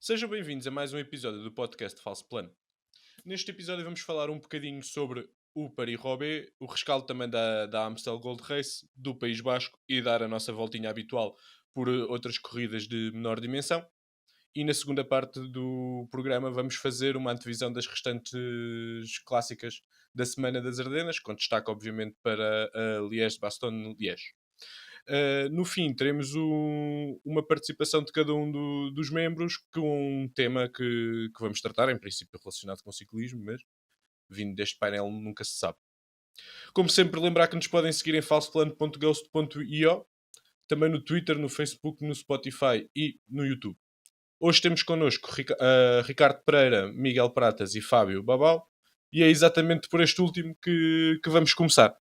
Sejam bem-vindos a mais um episódio do podcast Falso Plano. Neste episódio vamos falar um bocadinho sobre o Paris-Roubaix, o rescaldo também da Amstel Gold Race, do País Basco e dar a nossa voltinha habitual por outras corridas de menor dimensão. E na segunda parte do programa vamos fazer uma antevisão das restantes clássicas da Semana das Ardenas, com destaque obviamente para a Liège-Bastogne-Liège. No fim, teremos uma participação de cada um dos membros com um tema que vamos tratar, em princípio relacionado com ciclismo, mas vindo deste painel nunca se sabe. Como sempre, lembrar que nos podem seguir em falsoplano.ghost.io, também no Twitter, no Facebook, no Spotify e no YouTube. Hoje temos connosco Ricardo Pereira, Miguel Pratas e Fábio Babau, e é exatamente por este último que vamos começar.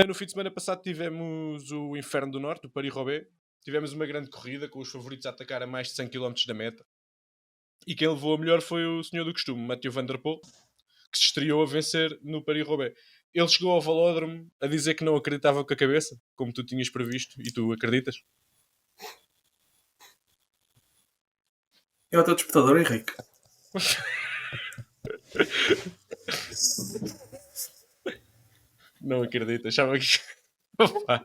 No fim de semana passado tivemos o Inferno do Norte, o Paris-Roubaix. Tivemos uma grande corrida com os favoritos a atacar a mais de 100 km da meta. E quem levou a melhor foi o senhor do costume, Mathieu Van Der Poel, que se estreou a vencer no Paris-Roubaix. Ele chegou ao velódromo a dizer que não acreditava com a cabeça, como tu tinhas previsto, e tu acreditas? É o teu despertador, Henrique. Não acreditas, achava que... Opa.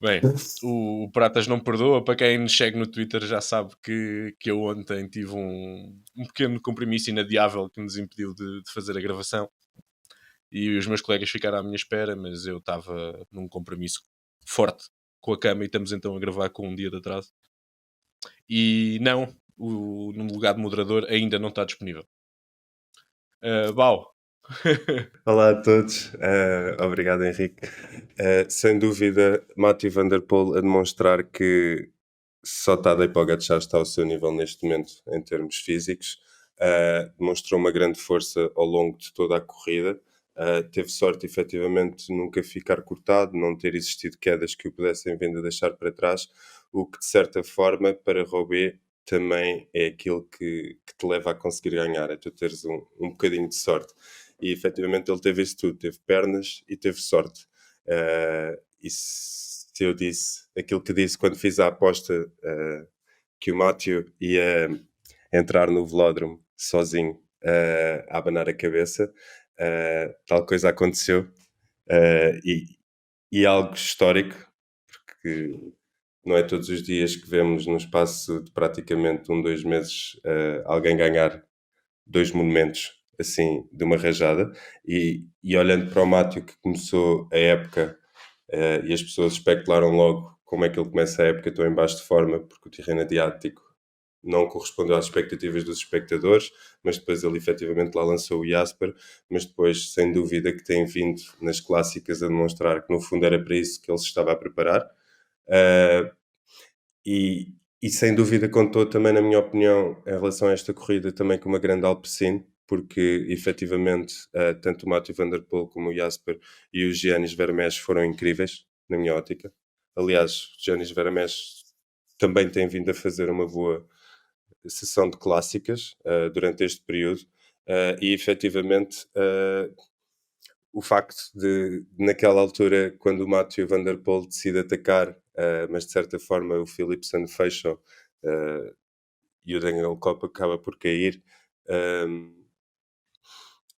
Bem, o Pratas não perdoa. Para quem nos segue no Twitter já sabe que eu ontem tive um pequeno compromisso inadiável que nos impediu de fazer a gravação. E os meus colegas ficaram à minha espera, mas eu estava num compromisso forte com a cama e estamos então a gravar com um dia de atraso. E não, no lugar de moderador ainda não está disponível. Bau. Olá a todos, obrigado Henrique. Sem dúvida, Mathieu Van Der Poel a demonstrar que só Tadej Pogačar está ao seu nível neste momento em termos físicos. Demonstrou uma grande força ao longo de toda a corrida. Teve sorte efetivamente de nunca ficar cortado, não ter existido quedas que o pudessem vindo a deixar para trás, o que de certa forma para Roubaix também é aquilo que te leva a conseguir ganhar, é tu teres um bocadinho de sorte. E efetivamente ele teve isso tudo, teve pernas e teve sorte. E se eu disse aquilo que disse quando fiz a aposta que o Mathieu ia entrar no velódromo sozinho a abanar a cabeça, tal coisa aconteceu, e algo histórico, porque não é todos os dias que vemos num espaço de praticamente 2 meses alguém ganhar 2 monumentos assim de uma rajada, e olhando para o Mathieu que começou a época e as pessoas especularam logo como é que ele começa a época tão em baixo de forma, porque o terreno adiático não correspondeu às expectativas dos espectadores, mas depois ele efetivamente lá lançou o Jasper, mas depois sem dúvida que tem vindo nas clássicas a demonstrar que no fundo era para isso que ele se estava a preparar. E sem dúvida contou também, na minha opinião, em relação a esta corrida, também com uma grande Alpecin, porque efetivamente tanto o Mathieu Van Der Poel como o Jasper e o Giannis Vermeersch foram incríveis, na minha ótica. Aliás, o Giannis Vermeersch também tem vindo a fazer uma boa sessão de clássicas durante este período, e efetivamente o facto de, naquela altura, quando o Mathieu Van Der Poel decide atacar, mas de certa forma o Philipsen fecha e o Daniel Kopp acaba por cair,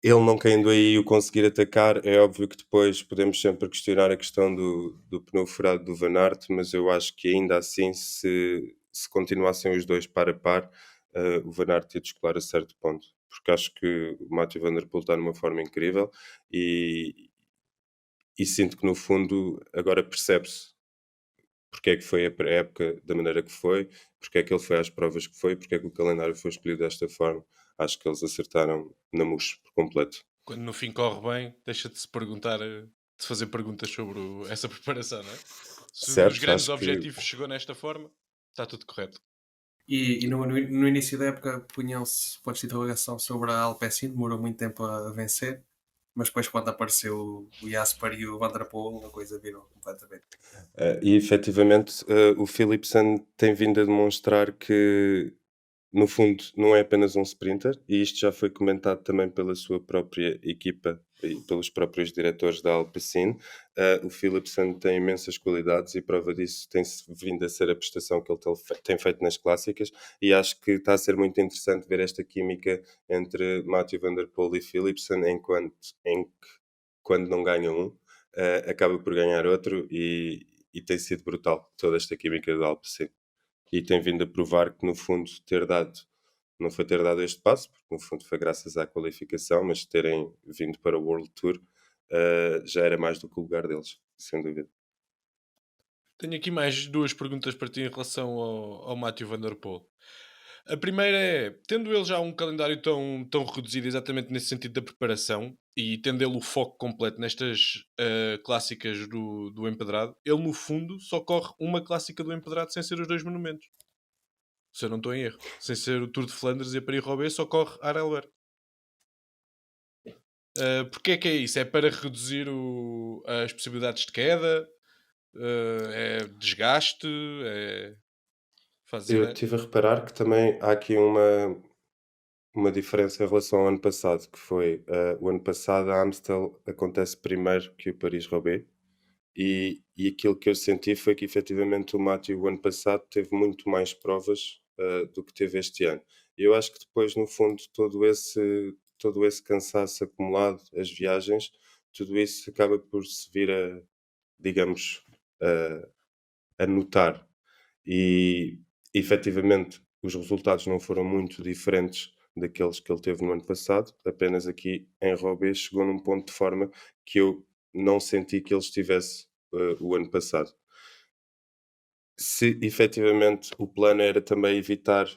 ele não caindo aí e o conseguir atacar, é óbvio que depois podemos sempre questionar a questão do pneu furado do Van Aert, mas eu acho que ainda assim, se continuassem os dois par a par, o Van Aert ia descolar a certo ponto, porque acho que o Mathieu Van Der Poel está numa forma incrível e sinto que no fundo agora percebe-se porque é que foi a época da maneira que foi, porque é que ele foi às provas que foi, porque é que o calendário foi escolhido desta forma. Acho que eles acertaram na mousse por completo. Quando no fim corre bem, deixa de se perguntar, de fazer perguntas sobre essa preparação, não é? Se Certo, os grandes acho objetivos chegou nesta forma, está tudo correto. E no início da época punham-se pontos de interrogação sobre a Alpecin, demorou muito tempo a vencer, mas depois quando apareceu o Jasper e o Van Der Poel, a coisa virou completamente. E efetivamente o Philipsen tem vindo a demonstrar que no fundo não é apenas um sprinter, e isto já foi comentado também pela sua própria equipa e pelos próprios diretores da Alpecin. O Philipsen tem imensas qualidades e prova disso tem-se vindo a ser a prestação que ele tem feito nas clássicas, e acho que está a ser muito interessante ver esta química entre Mathieu Van Der Poel e Philipsen, em que quando não ganha um, acaba por ganhar outro, e tem sido brutal toda esta química do Alpecin. E tem vindo a provar que, no fundo, não foi ter dado este passo, porque no fundo foi graças à qualificação, mas terem vindo para o World Tour já era mais do que o lugar deles, sem dúvida. Tenho aqui mais duas perguntas para ti em relação ao Matthew Van Der Poel. A primeira é, tendo ele já um calendário tão reduzido exatamente nesse sentido da preparação e tendo ele o foco completo nestas clássicas do Empedrado, ele no fundo só corre uma clássica do Empedrado sem ser os dois monumentos. Se eu não estou em erro. Sem ser o Tour de Flandres e a Paris-Roubaix, só corre Arelberg. Porquê é que é isso? É para reduzir as possibilidades de queda? É desgaste? Fazes Eu ideia? estive a reparar que também há aqui uma diferença em relação ao ano passado, que foi o ano passado a Amstel acontece primeiro que o Paris-Roubaix, e aquilo que eu senti foi que efetivamente o Matthew o ano passado teve muito mais provas do que teve este ano. E eu acho que depois, no fundo, todo esse cansaço acumulado, as viagens, tudo isso acaba por se vir digamos, a notar. E efetivamente os resultados não foram muito diferentes daqueles que ele teve no ano passado, apenas aqui em Roubaix chegou num ponto de forma que eu não senti que ele estivesse o ano passado. Se efetivamente o plano era também evitar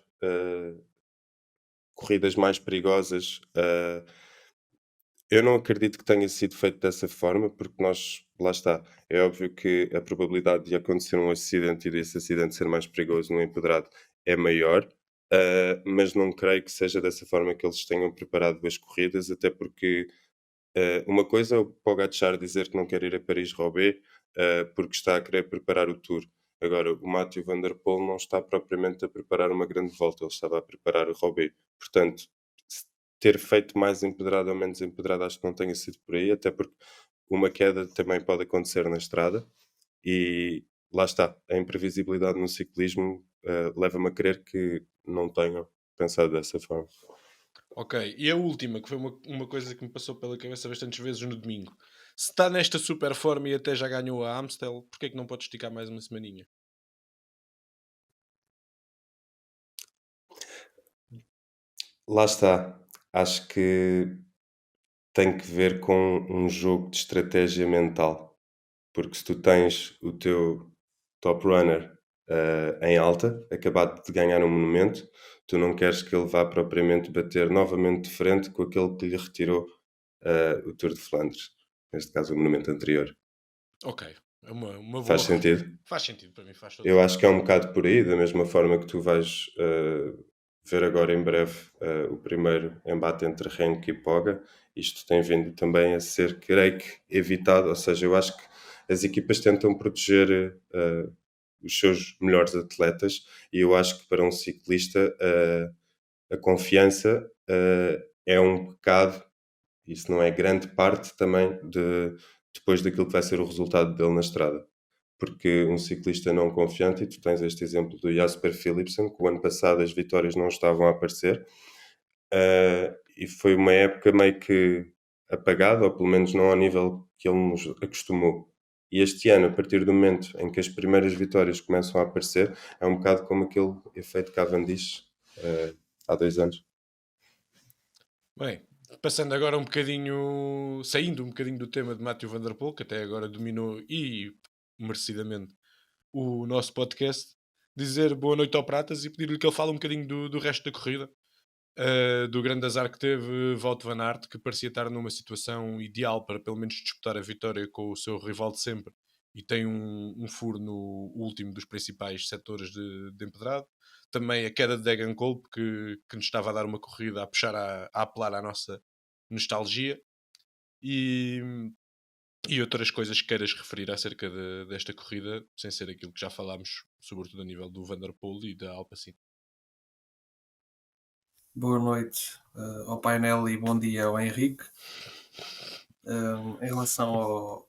corridas mais perigosas, eu não acredito que tenha sido feito dessa forma, porque lá está, é óbvio que a probabilidade de acontecer um acidente e desse acidente ser mais perigoso no empedrado é maior, mas não creio que seja dessa forma que eles tenham preparado as corridas, até porque uma coisa é o Pogacar dizer que não quer ir a Paris-Roubaix porque está a querer preparar o Tour. Agora, o Mathieu Van Der Poel não está propriamente a preparar uma grande volta, ele estava a preparar o Roubaix. Portanto, ter feito mais empedrado ou menos empedrado, acho que não tenha sido por aí, até porque uma queda também pode acontecer na estrada, e lá está, a imprevisibilidade no ciclismo leva-me a crer que não tenham pensado dessa forma. Ok, e a última, que foi uma coisa que me passou pela cabeça bastantes vezes no domingo. Se está nesta super forma e até já ganhou a Amstel, porquê é que não pode esticar mais uma semaninha? Lá está, acho que tem que ver com um jogo de estratégia mental, porque se tu tens o teu top runner em alta, acabado de ganhar um monumento, tu não queres que ele vá propriamente bater novamente de frente com aquele que lhe retirou o Tour de Flandres, neste caso o monumento anterior. Ok, é uma Faz boa. sentido? Faz sentido para mim, faz todo Eu sentido. acho que é um bocado por aí, da mesma forma que tu vais ver agora em breve o primeiro embate entre Renko e Poga. Isto tem vindo também a ser, creio que, evitado, ou seja, eu acho que as equipas tentam proteger os seus melhores atletas, e eu acho que para um ciclista a confiança é um pecado. Isso não é grande parte também depois daquilo que vai ser o resultado dele na estrada. Porque um ciclista não confiante, e tu tens este exemplo do Jasper Philipsen, que o ano passado as vitórias não estavam a aparecer, e foi uma época meio que apagada, ou pelo menos não ao nível que ele nos acostumou. E este ano, a partir do momento em que as primeiras vitórias começam a aparecer, é um bocado como aquele efeito Cavendish há 2 anos. Bem, passando agora um bocadinho, saindo um bocadinho do tema de Matthew Van Der Poel, que até agora dominou e merecidamente o nosso podcast, dizer boa noite ao Pratas e pedir-lhe que ele fale um bocadinho do resto da corrida. Do grande azar que teve Wout van Aert, que parecia estar numa situação ideal para pelo menos disputar a vitória com o seu rival de sempre, e tem um furo no último dos principais setores de empedrado. Também a queda de Degenkolb, que nos estava a dar uma corrida, a puxar, a apelar à nossa nostalgia. E, e outras coisas que queiras referir acerca desta corrida, sem ser aquilo que já falámos, sobretudo a nível do Van Der Poel e da Alpecin. Boa noite ao painel e bom dia ao Henrique. Em relação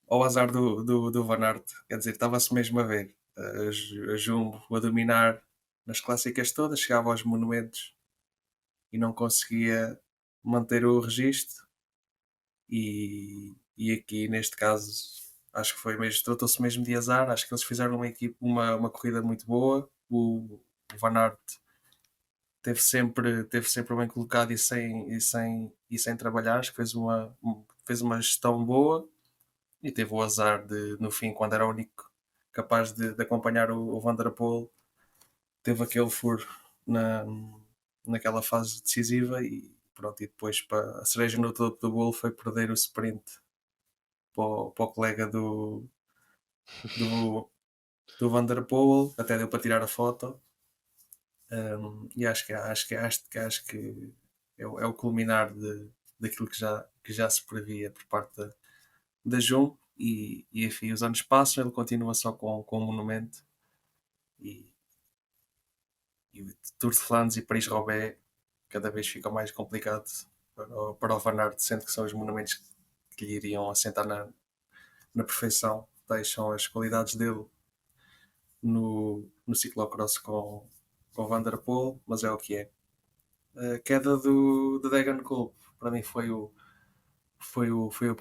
ao azar do Van Aert, quer dizer, estava-se mesmo a ver a Jumbo a dominar nas clássicas todas, chegava aos monumentos e não conseguia manter o registro. E aqui neste caso acho que foi mesmo, tratou-se mesmo de azar. Acho que eles fizeram uma corrida muito boa. O Van Aert teve sempre bem colocado e sem trabalhar. Acho que fez uma gestão boa e teve o azar de, no fim, quando era o único capaz de acompanhar o Van der Poel, teve aquele furo naquela fase decisiva e pronto. E depois a cereja no topo do bolo foi perder o sprint para o colega do Van der Poel, até deu para tirar a foto. E acho que é o culminar daquilo que já se previa por parte da Jumbo. E enfim, os anos passam, ele continua só com o monumento e o Tour de Flandres e Paris-Roubaix cada vez fica mais complicado para o Van Aert, sendo que são os monumentos que lhe iriam assentar na perfeição. Deixam as qualidades dele no ciclocross com o Van der Poel, mas é o que é. A queda do Degenkolb para mim foi o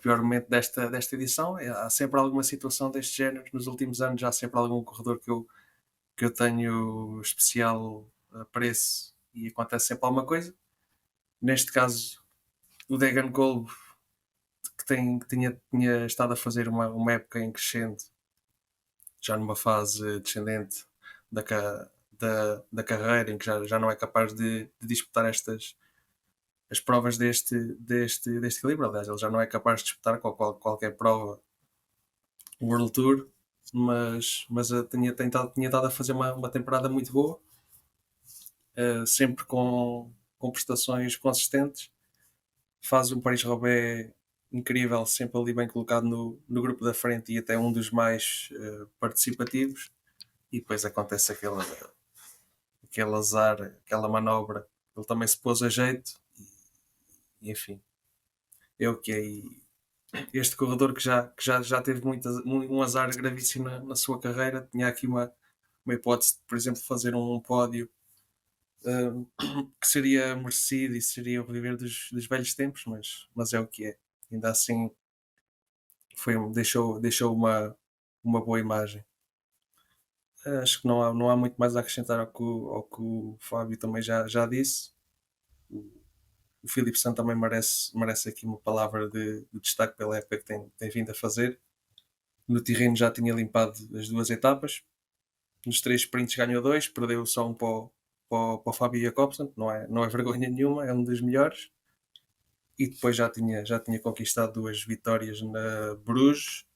pior momento desta edição. Há sempre alguma situação deste género nos últimos anos. Há sempre algum corredor que eu tenho especial apreço e acontece sempre alguma coisa. Neste caso, o Degenkolb, que tinha estado a fazer uma época em crescente, já numa fase descendente da carreira, em que já não é capaz de disputar as provas deste calibre. Aliás, ele já não é capaz de disputar qualquer prova World Tour, mas tinha estado a fazer uma temporada muito boa, sempre com prestações consistentes. Faz um Paris-Roubaix incrível, sempre ali bem colocado no grupo da frente e até um dos mais participativos. E depois acontece aquele azar, aquela manobra. Ele também se pôs a jeito e enfim, é o que é. E este corredor que já teve um azar gravíssimo na sua carreira, tinha aqui uma hipótese de, por exemplo, fazer um pódio que seria merecido e seria o reviver dos velhos tempos, mas é o que é. Ainda assim deixou uma boa imagem. Acho que não há muito mais a acrescentar ao que o Fábio também já disse. O Filipe Santos também merece aqui uma palavra de destaque pela época que tem vindo a fazer. No Tirreno já tinha limpado as 2 etapas. Nos 3 sprints ganhou 2, perdeu só um para o Fábio Jacobsen, não é vergonha nenhuma, é um dos melhores. E depois já tinha conquistado 2 vitórias na Bruges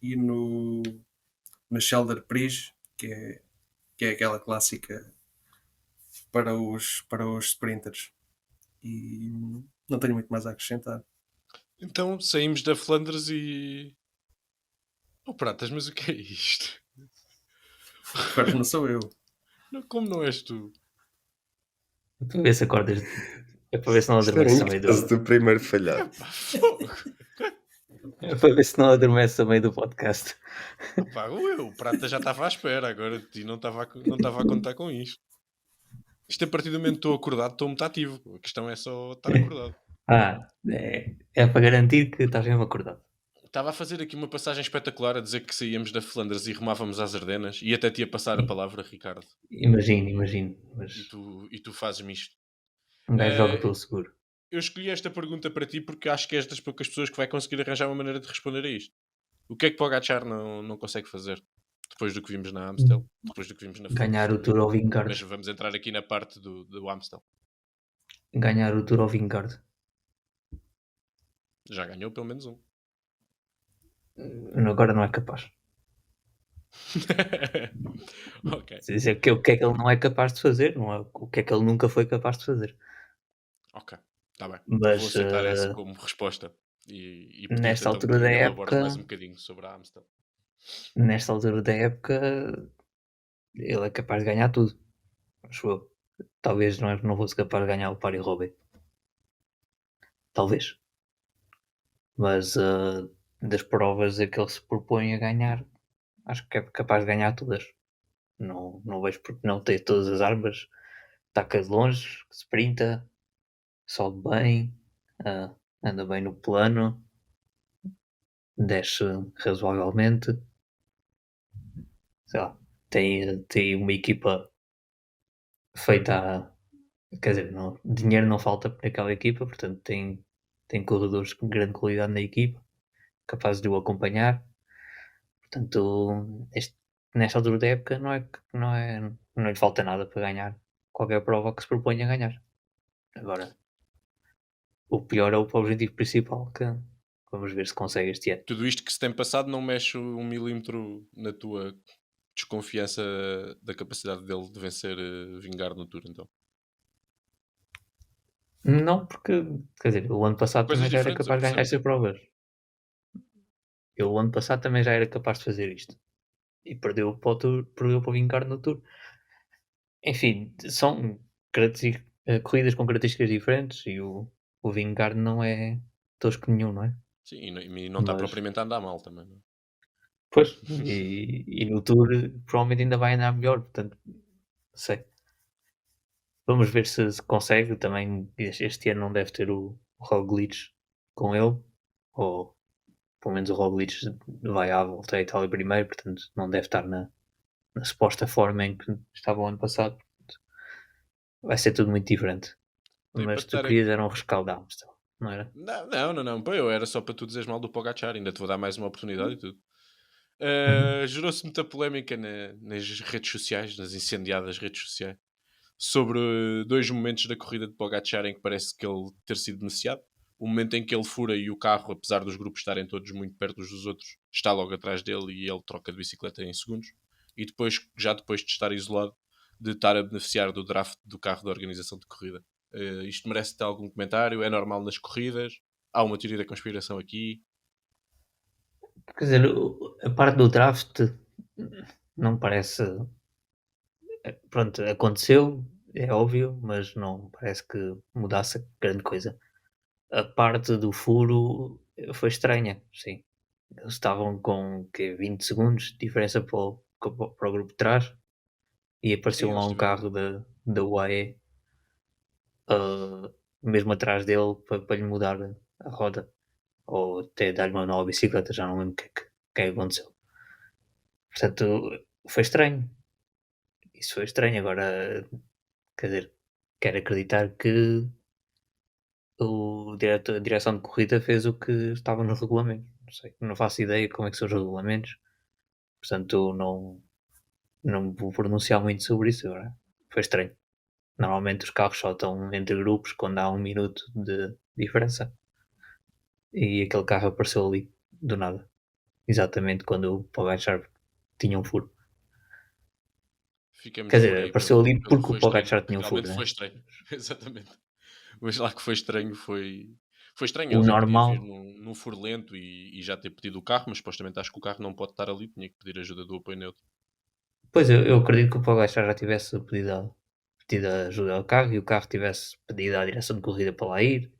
e na Schelder Pries, que é aquela clássica para os sprinters. E não tenho muito mais a acrescentar. Então saímos da Flandres e. Oh, Pratas, mas o que é isto? Agora não sou eu. Como não és tu? Para ver se acordas. É para ver se não Isto era adormeces em a meio caso do primeiro falhar. Epá, fogo! É para ver se não adormeces a meio do podcast. Epá, o Prata já estava à espera agora e não estava a contar com isto. Isto a partir do momento que estou acordado, estou muito ativo. A questão é só estar acordado. É para garantir que estás mesmo acordado. Estava a fazer aqui uma passagem espetacular a dizer que saíamos da Flandres e rumávamos às Ardenas e até te ia passar a palavra, Ricardo. Imagino. Mas E tu fazes-me isto. um gajo joga pelo seguro. Eu escolhi esta pergunta para ti porque acho que és das poucas pessoas que vai conseguir arranjar uma maneira de responder a isto. O que é que Pogacar não consegue fazer? Depois do que vimos na Amstel, depois do que vimos na Flandres. Ganhar o Tour ao Vingard. Mas vamos entrar aqui na parte do Amstel. Ganhar o Tour ao Vingard. Já ganhou pelo menos um. Agora não é capaz. Ok. Dizer que o que é que ele não é capaz de fazer, não é o que é que ele nunca foi capaz de fazer. Ok, está bem. Mas, vou aceitar essa como resposta. E pedir-te nesta então altura que da elabores época- mais um bocadinho sobre a Amstel. Nesta altura da época, ele é capaz de ganhar tudo. Acho eu. Talvez não fosse capaz de ganhar o Paris-Roubaix. Talvez. Mas das provas a que ele se propõe a ganhar, acho que é capaz de ganhar todas. Não vejo porque não ter todas as armas. Taca de longe, sprinta, sobe bem, anda bem no plano, desce razoavelmente. Sei lá, tem uma equipa feita quer dizer, dinheiro não falta para aquela equipa, portanto tem corredores com grande qualidade na equipa, capazes de o acompanhar. Portanto, nesta altura da época não lhe falta nada para ganhar qualquer prova que se proponha a ganhar. Agora, o pior é o objetivo principal, que vamos ver se consegue este ano. Tudo isto que se tem passado não mexe um milímetro na tua desconfiança da capacidade dele de vencer Vingar no Tour, então. Não, porque, quer dizer, o ano passado Coisas também já era diferentes, eu capaz de ganhar percebo. estas provas. Eu, o ano passado, também já era capaz de fazer isto. E perdeu para o Tour, perdeu para o Vingar no Tour. Enfim, são corridas com características diferentes e o Vingar não é tosco nenhum, não é? Sim, e não está Mas, propriamente a andar mal também. Não é? pois, e no Tour provavelmente ainda vai andar melhor, portanto, não sei. Vamos ver se consegue. Também este ano não deve ter o Roglic com ele, ou pelo menos o Roglic vai à volta à Itália primeiro, portanto não deve estar na suposta forma em que estava o ano passado. Portanto, vai ser tudo muito diferente. E para Mas te tu dar aqui... querias era um rescaldo da Amstel, não era? Não. Pô, eu era só para tu dizeres mal do Pogacar. Ainda te vou dar mais uma oportunidade e tudo. Uhum. Gerou-se muita polémica nas redes sociais, nas incendiadas redes sociais, sobre dois momentos da corrida de Pogacar em que parece que ele ter sido beneficiado. O momento em que ele fura e o carro, apesar dos grupos estarem todos muito perto uns dos outros, está logo atrás dele e ele troca de bicicleta em segundos. E depois, já depois de estar isolado, de estar a beneficiar do draft do carro da organização de corrida. Isto merece ter algum comentário? É normal nas corridas? Há uma teoria da conspiração aqui? Quer dizer, a parte do draft não parece. Pronto, aconteceu, é óbvio, mas não parece que mudasse grande coisa. A parte do furo foi estranha, sim. Eles estavam com que 20 segundos de diferença para o grupo de trás e Sim, apareceu lá eles um tiveram. carro da UAE mesmo atrás dele para lhe mudar a roda ou até dar-lhe uma nova bicicleta, já não lembro o que aconteceu. Portanto, foi estranho. Isso foi estranho. Agora, quer dizer, quero acreditar que a direção de corrida fez o que estava no regulamento. Não sei, não faço ideia como é que são os regulamentos, portanto não me vou pronunciar muito sobre isso agora. Foi estranho. Normalmente os carros só estão entre grupos quando há 1 minuto de diferença. E aquele carro apareceu ali, do nada. Exatamente quando o Pogacar tinha um furo. Fiquemos Quer por dizer, aí apareceu ali pelo que porque o foi estranho. Pogacar tinha um furo, Realmente foi né? estranho. Exatamente. Mas lá que foi estranho foi estranho. O Ele já podia normal, vir num furo lento e já ter pedido o carro, mas supostamente acho que o carro não pode estar ali, tinha que pedir ajuda do apoio neutro. pois eu acredito que o Pogacar já tivesse pedido a ajuda ao carro e o carro tivesse pedido à direção de corrida para lá ir.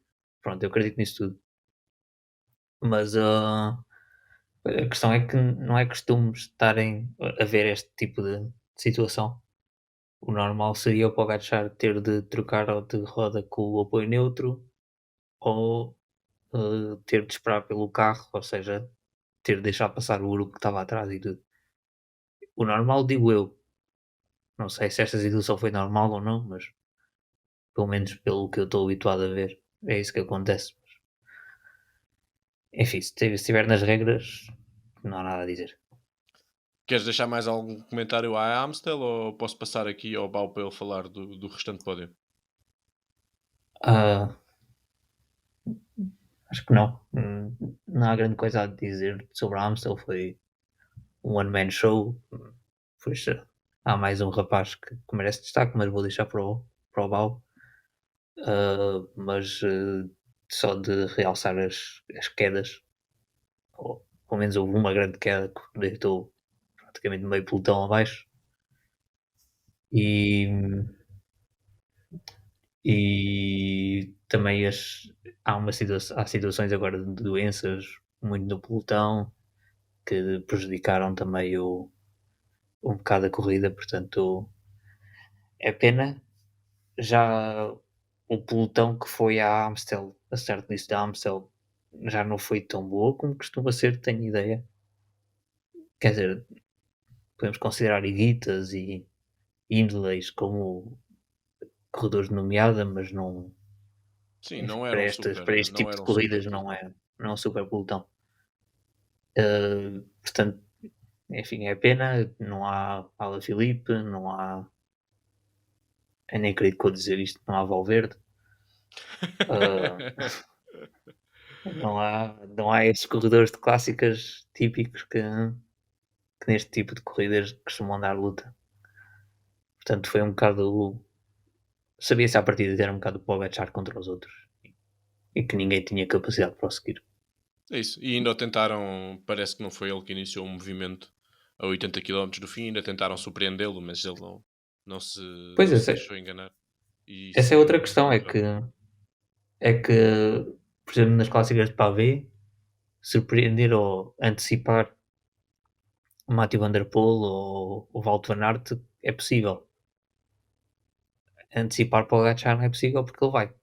Pronto, eu acredito nisso tudo. Mas a questão é que não é costume estarem a ver este tipo de situação. O normal seria o Pogacar ter de trocar de roda com o apoio neutro ou ter de esperar pelo carro, ou seja, ter de deixar passar o grupo que estava atrás e tudo. O normal, digo eu. Não sei se esta situação foi normal ou não, mas pelo menos pelo que eu estou habituado a ver, é isso que acontece. Enfim, se estiver nas regras, não há nada a dizer. Queres deixar mais algum comentário à Amstel ou posso passar aqui ao Bau para ele falar do restante pódio? Ah, acho que não. Não há grande coisa a dizer sobre a Amstel. Foi um one-man show. Pois, há mais um rapaz que merece destaque, mas vou deixar para o Bau. Mas só de realçar as quedas, ou pelo menos houve uma grande queda que deitou praticamente meio pelotão abaixo. E também há situações agora de doenças muito no pelotão que prejudicaram também um bocado a corrida, portanto é pena. Já o pelotão que foi à Amstel, a start list da Amstel já não foi tão boa como costuma ser, tenho ideia. Quer dizer, podemos considerar Higuitas e Hindleys como corredores de nomeada, mas não, Sim, enfim, não para, eram super, para este não tipo de eram super corridas pelotão. não é um super pelotão. Portanto, enfim, é pena, não há Alaphilippe, não há. Eu nem acredito que vou dizer isto, não há Valverde. Ah, não há esses corredores de clássicas típicos que neste tipo de corridas costumam dar luta. Portanto, foi um bocado. Sabia-se à partida que era um bocado o Pogacar contra os outros e que ninguém tinha capacidade de prosseguir. É isso. E ainda o tentaram, parece que não foi ele que iniciou o movimento a 80 km do fim, ainda tentaram surpreendê-lo, mas ele não se, Pois não se deixou enganar e essa é outra seguiu questão, muito rápido. é que, por exemplo, nas clássicas de pavê, surpreender ou antecipar o Mathieu Van Der Poel ou o Wout van Aert é possível. Antecipar para o Pogacar não é possível porque ele vai.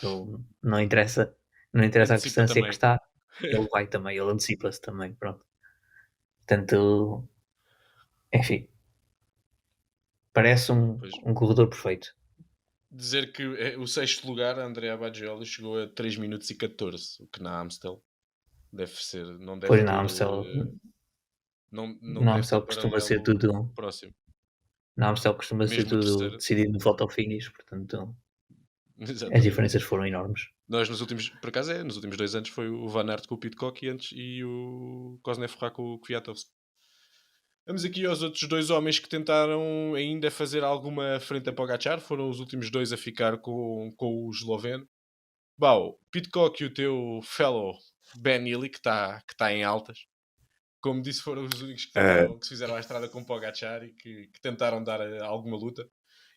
Ele não interessa a Antecipa distância que também. está, ele vai também, ele antecipa-se também, pronto. Portanto, enfim, parece Pois, um corredor perfeito. dizer que o sexto lugar, Andrea Baggioli, chegou a 3 minutos e 14, o que na Amstel deve ser, não deve Pois ter, não na deve ter Amstel paralelo próximo. Costuma ser Mesmo o tudo terceiro, decidido no photo finish, portanto, as exatamente. diferenças foram enormes. Nós nos últimos, por acaso nos últimos 2 anos foi o Van Aert com o Pidcock e o Kosnefra com o Kwiatkowski. Vamos aqui aos outros dois homens que tentaram ainda fazer alguma frente a Pogacar. Foram os últimos dois a ficar com o esloveno. Bom, Pidcock e o teu fellow Ben Illy, que tá em altas. Como disse, foram os únicos que se fizeram à estrada com Pogacar e que tentaram dar alguma luta.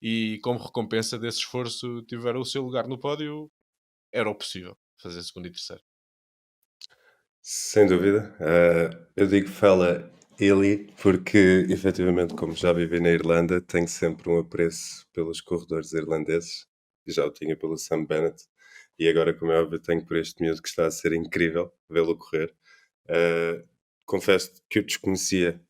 E como recompensa desse esforço, tiveram o seu lugar no pódio. Era o possível, fazer segundo e terceiro. Sem dúvida. Eu digo fella Illy porque, efetivamente, como já vivi na Irlanda, tenho sempre um apreço pelos corredores irlandeses. Já o tinha pelo Sam Bennett. E agora, como é óbvio, tenho por este miúdo que está a ser incrível vê-lo correr. Confesso que o desconhecia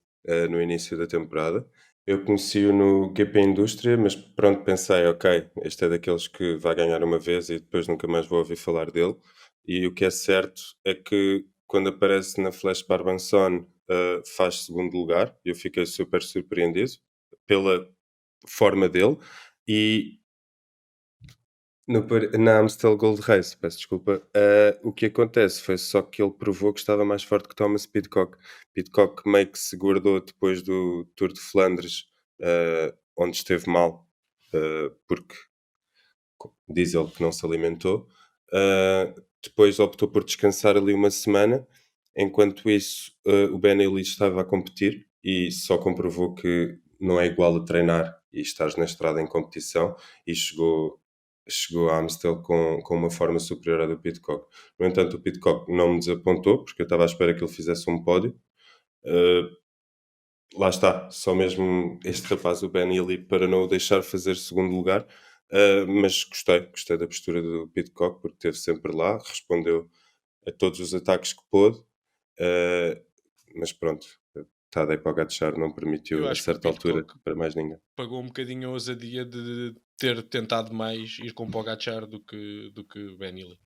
no início da temporada. Eu conheci-o no GP Indústria, mas pronto, pensei, ok, este é daqueles que vai ganhar uma vez e depois nunca mais vou ouvir falar dele. E o que é certo é que quando aparece na Flash Barbanson faz segundo lugar. Eu fiquei super surpreendido pela forma dele e na Amstel Gold Race, peço desculpa, o que acontece foi só que ele provou que estava mais forte que Thomas Pidcock. Pidcock meio que se guardou depois do Tour de Flandres, onde esteve mal, porque diz ele que não se alimentou. Depois optou por descansar ali uma semana. Enquanto isso, o Ben Illy estava a competir e só comprovou que não é igual a treinar e estar na estrada em competição e chegou à Amstel com uma forma superior à do Pidcock. No entanto, o Pidcock não me desapontou, porque eu estava à espera que ele fizesse um pódio. Lá está, só mesmo este rapaz, o Ben Illy, para não o deixar fazer segundo lugar. Mas gostei da postura do Pidcock, porque esteve sempre lá, respondeu a todos os ataques que pôde. Mas pronto, Tadej Pogacar não Eu permitiu a acho que o certa altura Pidcock para mais ninguém. pagou um bocadinho a ousadia de ter tentado mais ir com Pogacar do que Ben Illy.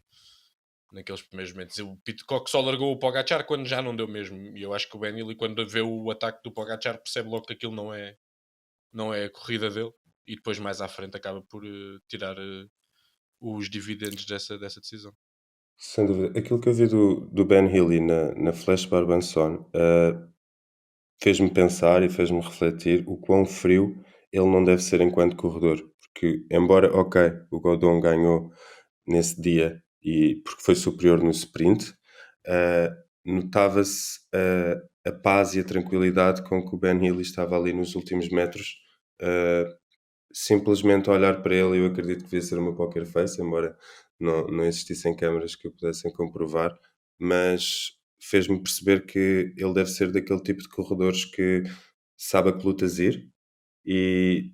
Naqueles primeiros momentos. O Pidcock só largou o Pogacar quando já não deu mesmo. E eu acho que o Ben Illy, quando vê o ataque do Pogacar, percebe logo que aquilo não é a corrida dele. E depois, mais à frente, acaba por tirar os dividendos dessa decisão. Sem dúvida. Aquilo que eu vi do Ben Healy na Flash Barbanson fez-me pensar e fez-me refletir o quão frio ele não deve ser enquanto corredor. Porque, embora, ok, o Godon ganhou nesse dia e porque foi superior no sprint, notava-se a paz e a tranquilidade com que o Ben Healy estava ali nos últimos metros simplesmente a olhar para ele, eu acredito que devia ser uma poker face, embora não existissem câmaras que o pudessem comprovar, mas fez-me perceber que ele deve ser daquele tipo de corredores que sabe a que lutas ir e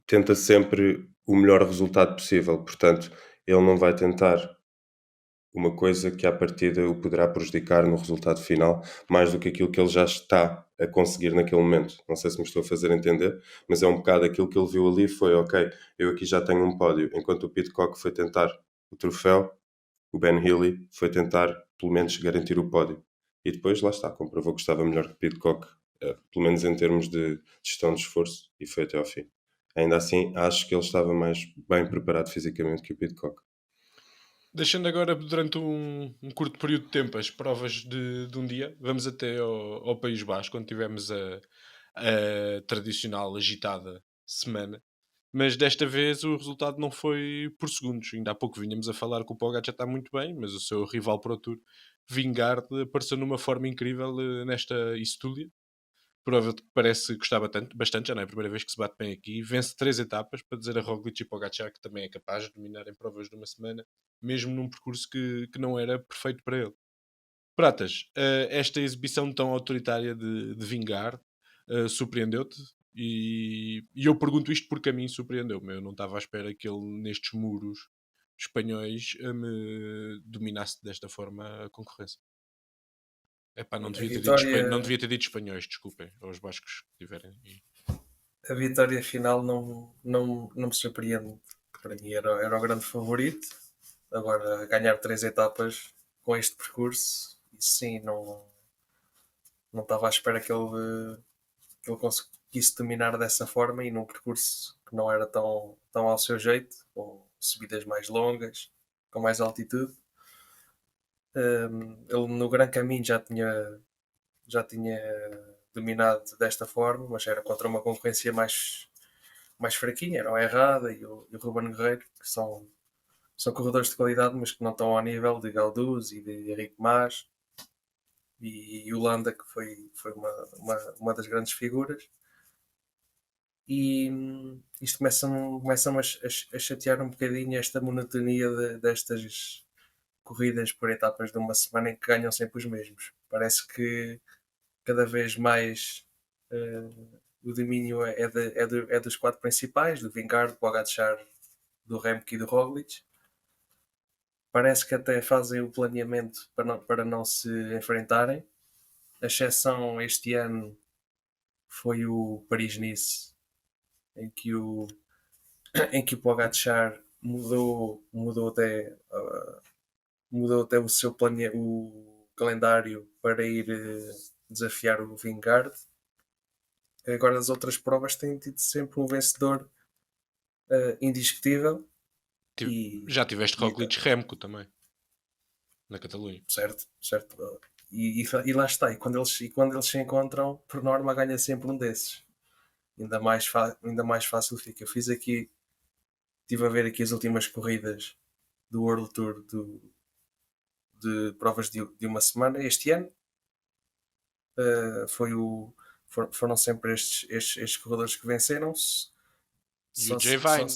tenta sempre o melhor resultado possível. Portanto, ele não vai tentar uma coisa que à partida o poderá prejudicar no resultado final, mais do que aquilo que ele já está a conseguir naquele momento. Não sei se me estou a fazer entender, mas é um bocado aquilo que ele viu ali foi, ok, eu aqui já tenho um pódio, enquanto o Pidcock foi tentar o troféu, o Ben Healy foi tentar, pelo menos, garantir o pódio. E depois, lá está, comprovou que estava melhor que o Pidcock, pelo menos em termos de gestão de esforço, e foi até ao fim. Ainda assim, acho que ele estava mais bem preparado fisicamente que o Pidcock. Deixando agora durante um curto período de tempo as provas de um dia, vamos até ao País Basco, onde tivemos a tradicional agitada semana. Mas desta vez o resultado não foi por segundos. Ainda há pouco vinhamos a falar que o Pogacar já está muito bem, mas o seu rival Pro Tour, Vingegaard, apareceu numa forma incrível nesta Istúlia. Prova que parece que gostava bastante, já não é a primeira vez que se bate bem aqui. Vence 3 etapas, para dizer a Roglic e Pogacar que também é capaz de dominar em provas de uma semana, mesmo num percurso que não era perfeito para ele. Pratas, esta exibição tão autoritária de Vingegaard surpreendeu-te? E eu pergunto isto porque a mim surpreendeu-me. Eu não estava à espera que ele, nestes muros espanhóis, me dominasse desta forma a concorrência. Epá, não A devia ter dito não vitória, devia ter dito espanhóis, desculpem, aos bascos que tiverem. a vitória final não me surpreende. Para mim era o grande favorito. Agora, ganhar 3 etapas com este percurso, isso sim, não estava à espera que ele conseguisse dominar dessa forma e num percurso que não era tão ao seu jeito, com subidas mais longas, com mais altitude. Ele no Gran Caminho já tinha dominado desta forma, mas era contra uma concorrência mais fraquinha, era o Errada e o Ruben Guerreiro, que são corredores de qualidade, mas que não estão ao nível de Gauduz e de Henrique Mas e Holanda, que foi uma das grandes figuras. E isto começa-me a chatear um bocadinho esta monotonia destas corridas por etapas de uma semana em que ganham sempre os mesmos. Parece que cada vez mais o domínio é dos 4 principais, do Vingegaard, do Pogacar, do Remco e do Roglic. Parece que até fazem o planeamento para não se enfrentarem. A exceção este ano foi o Paris-Nice, em que o Pogacar mudou até o calendário para ir desafiar o Vingegaard. Agora as outras provas têm tido sempre um vencedor indiscutível. Já tiveste Roglic Remco também, na Catalunha. Certo. E lá está. E quando eles se encontram, por norma ganha sempre um desses. Ainda mais fácil fica. Estive a ver aqui as últimas corridas do World Tour de provas de uma semana. Este ano foram sempre estes corredores que venceram-se. E o J-Vine.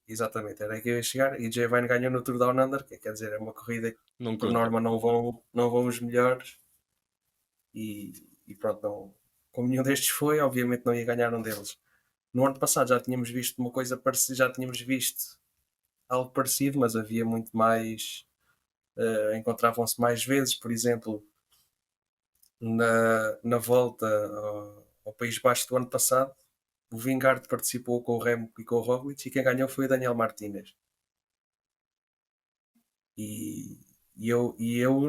Exatamente, era aí que eu ia chegar. E o J-Vine ganhou no Tour Down Under, que quer dizer, é uma corrida que Não por conta. norma não vão os melhores. E pronto, como nenhum destes foi, obviamente não ia ganhar um deles. No ano passado já tínhamos visto uma coisa parecida, já tínhamos visto algo parecido, mas havia muito mais. Encontravam-se mais vezes, por exemplo, na volta ao País Basco do ano passado, o Vingegaard participou com o Remco e com o Roglic e quem ganhou foi o Daniel Martínez.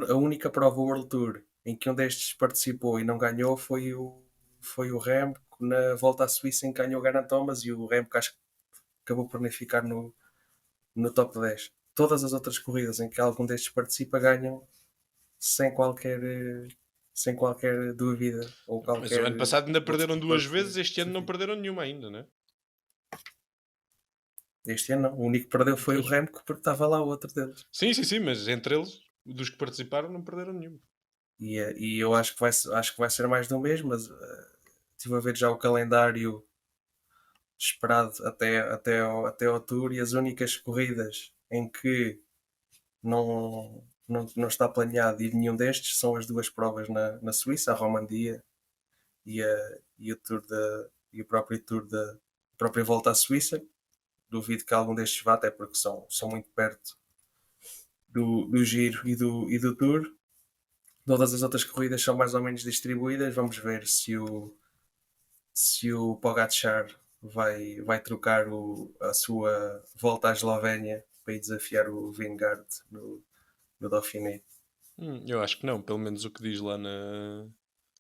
A única prova World Tour em que um destes participou e não ganhou foi o Remco na volta à Suíça, em que ganhou o Geraint Thomas, e o Remco acho que acabou por nem ficar no top 10. Todas as outras corridas em que algum destes participa ganham sem qualquer dúvida ou Mas qualquer o ano passado ainda outro perderam fator 2 vezes, este ano não justifique. perderam nenhuma ainda, né? Este ano não. O único que perdeu foi o Pois. Remco, porque estava lá o outro deles. Sim, mas entre eles, dos que participaram, não perderam nenhuma. E eu acho que vai ser mais do mesmo, mas estive a ver já o calendário esperado até ao Tour, e as únicas corridas em que não está planeado ir nenhum destes são as duas provas na Suíça, a Romandia e o próprio Tour da própria Volta à Suíça. Duvido que algum destes vá, até porque são muito perto do Giro e do Tour. Todas as outras corridas são mais ou menos distribuídas. Vamos ver se o Pogacar vai trocar a sua volta à Eslovénia para ir desafiar o Vingegaard no Dauphiné. Eu acho que não, pelo menos o que diz lá na.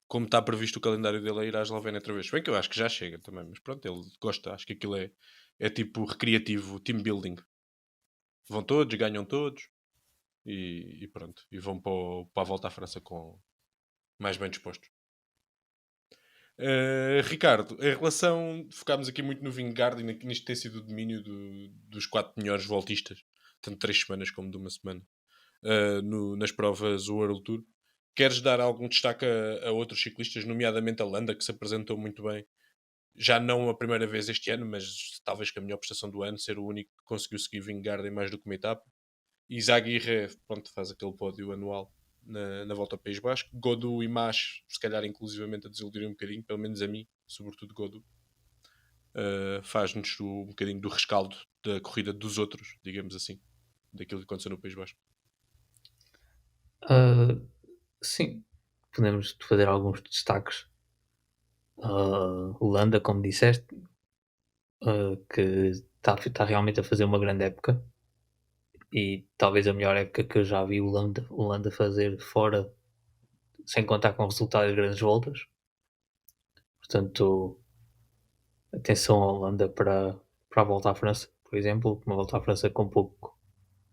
Como está previsto o calendário dele a ir à Eslovénia outra vez. Bem que eu acho que já chega também, mas pronto, ele gosta. Acho que aquilo é tipo recreativo, team building. Vão todos, ganham todos e pronto. E vão para a volta à França com mais bem dispostos. Ricardo, em relação. Focámos aqui muito no Vingegaard e nisto tem sido o domínio dos 4 melhores voltistas, tanto 3 semanas como de uma semana, nas provas World Tour. Queres dar algum destaque a outros ciclistas, nomeadamente a Landa, que se apresentou muito bem? Já não a primeira vez este ano, mas talvez com a melhor prestação do ano, ser o único que conseguiu seguir Vingegaard em mais do que uma etapa. E Zaguirre, pronto, faz aquele pódio anual na volta ao País Basco. Godou e Mas, se calhar inclusivamente a desiludir um bocadinho, pelo menos a mim, sobretudo Godou. Faz-nos um bocadinho do rescaldo da corrida dos outros, digamos assim, daquilo que aconteceu no País Basco. Sim, podemos fazer alguns destaques. O Landa, como disseste, que está realmente a fazer uma grande época, e talvez a melhor época que eu já vi o Landa fazer fora, sem contar com resultados de grandes voltas. Portanto, atenção ao Landa para a volta à França, por exemplo. Uma volta à França com pouco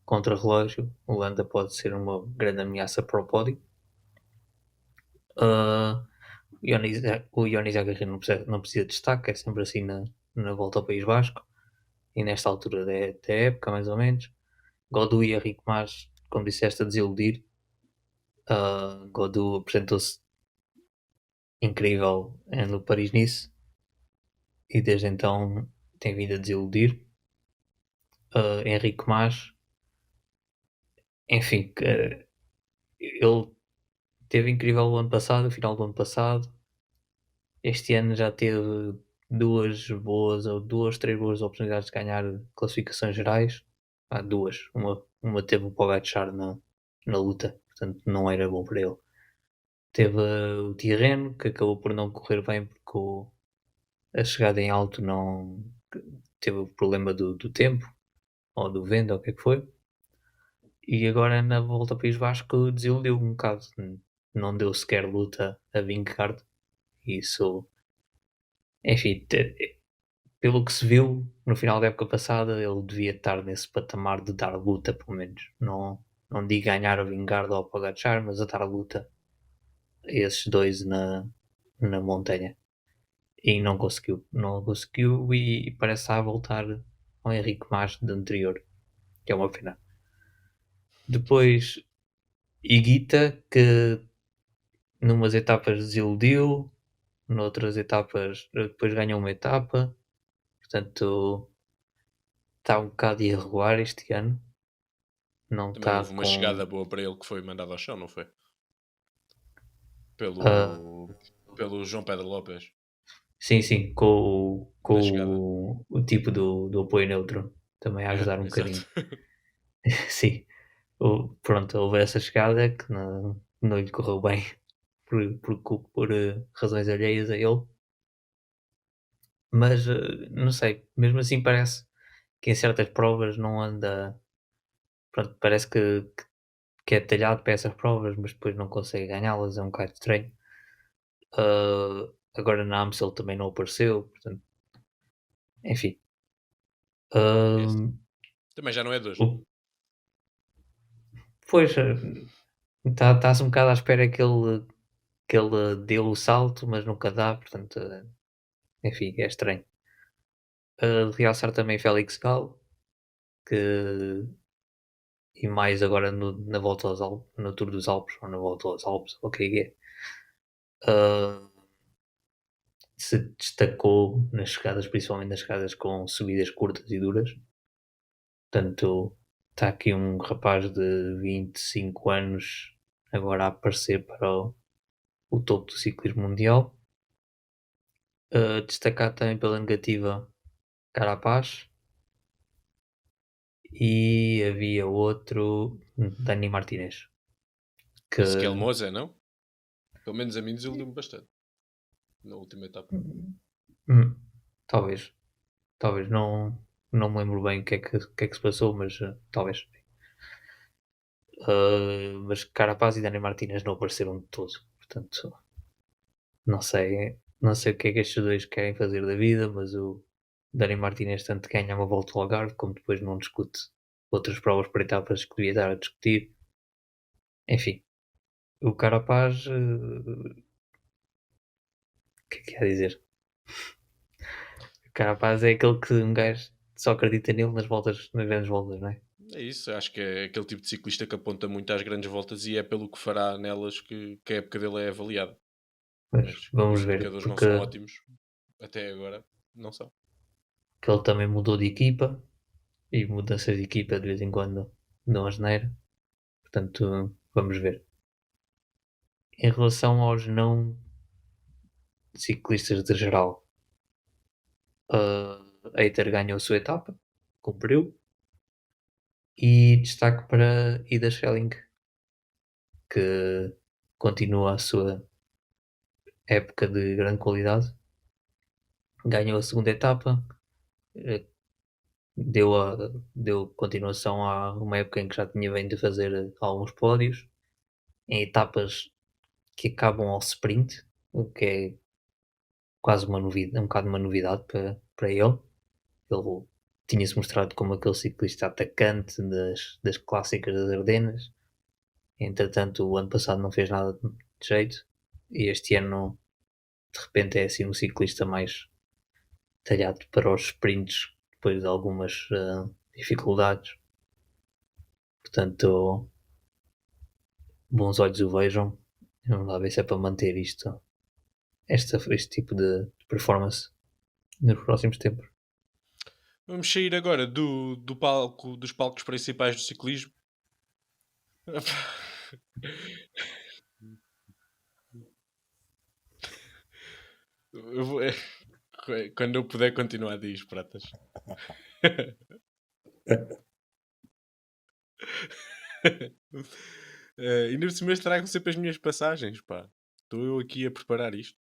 contra-relógio, o Landa pode ser uma grande ameaça para o pódio. O Ionis Aguirre não precisa de destaque, é sempre assim na volta ao País Basco e nesta altura da época, mais ou menos. Godou e Henrique Mas, como disseste, a desiludir. Godou apresentou-se incrível no Paris-Nice e desde então tem vindo a desiludir. Henrique Mas, enfim, ele teve incrível o ano passado, o final do ano passado. Este ano já teve duas, três boas oportunidades de ganhar classificações gerais. Duas. Uma teve o Pogacar na luta, portanto não era bom para ele. Teve o Tirreno, que acabou por não correr bem porque a chegada em alto não teve o problema do tempo, ou do vento, ou o que é que foi. E agora na volta ao País Vasco desiludiu um bocado. Não deu sequer luta a Vingegaard. Isso, enfim, pelo que se viu no final da época passada, ele devia estar nesse patamar de dar luta, pelo menos. Não digo ganhar a Vingegaard ou a Pogacar, mas a dar luta a esses dois na montanha. E não conseguiu. Não conseguiu e parece estar a voltar ao Henrique Mas de anterior, que é uma pena. Depois, Higuita, que numas etapas desiludiu, noutras etapas depois ganhou uma etapa. Portanto, está um bocado irregular este ano. Não Também está houve uma com. chegada boa para ele que foi mandado ao chão, não foi? Ah, Pelo João Pedro Lopes. sim, com Na chegada. o tipo do apoio neutro. Também a ajudar um Exato. bocadinho. Sim. Pronto, houve essa chegada que não lhe correu bem por razões alheias a ele. Mas não sei, mesmo assim parece que em certas provas não anda. Pronto, parece que é talhado para essas provas, mas depois não consegue ganhá-las, é um bocado estranho. Agora na Amstel também não apareceu, portanto, enfim. Também já não é de hoje. Pois, está-se um bocado à espera que ele dê o salto, mas nunca dá, portanto, enfim, é estranho. Realçar também Félix Galo, que e mais agora na volta aos Alpes, no Tour dos Alpes, ou na volta aos Alpes, ou o que é. se destacou nas chegadas, principalmente nas chegadas com subidas curtas e duras. Portanto, está aqui um rapaz de 25 anos agora a aparecer para o topo do ciclismo mundial. Destacar também pela negativa Carapaz. E havia outro, Dani Martinez. Que... Skelmoze, não? Pelo menos a mim desiludiu-me bastante na última etapa. Talvez. Não me lembro bem o que é que se passou, mas talvez. Mas Carapaz e Dani Martinez não apareceram de todo. Portanto, não sei o que é que estes dois querem fazer da vida, mas o Dani Martinez tanto ganha uma volta ao Algarve, como depois não discute outras provas por etapas que devia estar a discutir. Enfim, o Carapaz, o que é que quer dizer? O Carapaz é aquele que um gajo só acredita nele nas grandes voltas, não é? É isso, acho que é aquele tipo de ciclista que aponta muito às grandes voltas e é pelo que fará nelas que a época dele é avaliada. Mas vamos os ver, indicadores não porque são ótimos. Até agora, não são. que ele também mudou de equipa e mudanças de equipa de vez em quando dão asneira. Portanto, vamos ver. Em relação aos não ciclistas de geral, Eiter ganhou a sua etapa, cumpriu. E destaque para Ida Schelling, que continua a sua época de grande qualidade. Ganhou a segunda etapa, deu continuação a uma época em que já tinha vindo a fazer alguns pódios, em etapas que acabam ao sprint, o que é quase uma novidade, um bocado uma novidade para ele. Ele tinha-se mostrado como aquele ciclista atacante das clássicas das Ardenas. Entretanto, o ano passado não fez nada de jeito e este ano, de repente, é assim um ciclista mais talhado para os sprints depois de algumas dificuldades. Portanto, bons olhos o vejam. Vamos lá ver se é para manter este tipo de performance nos próximos tempos. Vamos sair agora dos palcos principais do ciclismo. Quando eu puder continuar, diz, Pratas. E no cima tragam sempre as minhas passagens, pá. Estou eu aqui a preparar isto.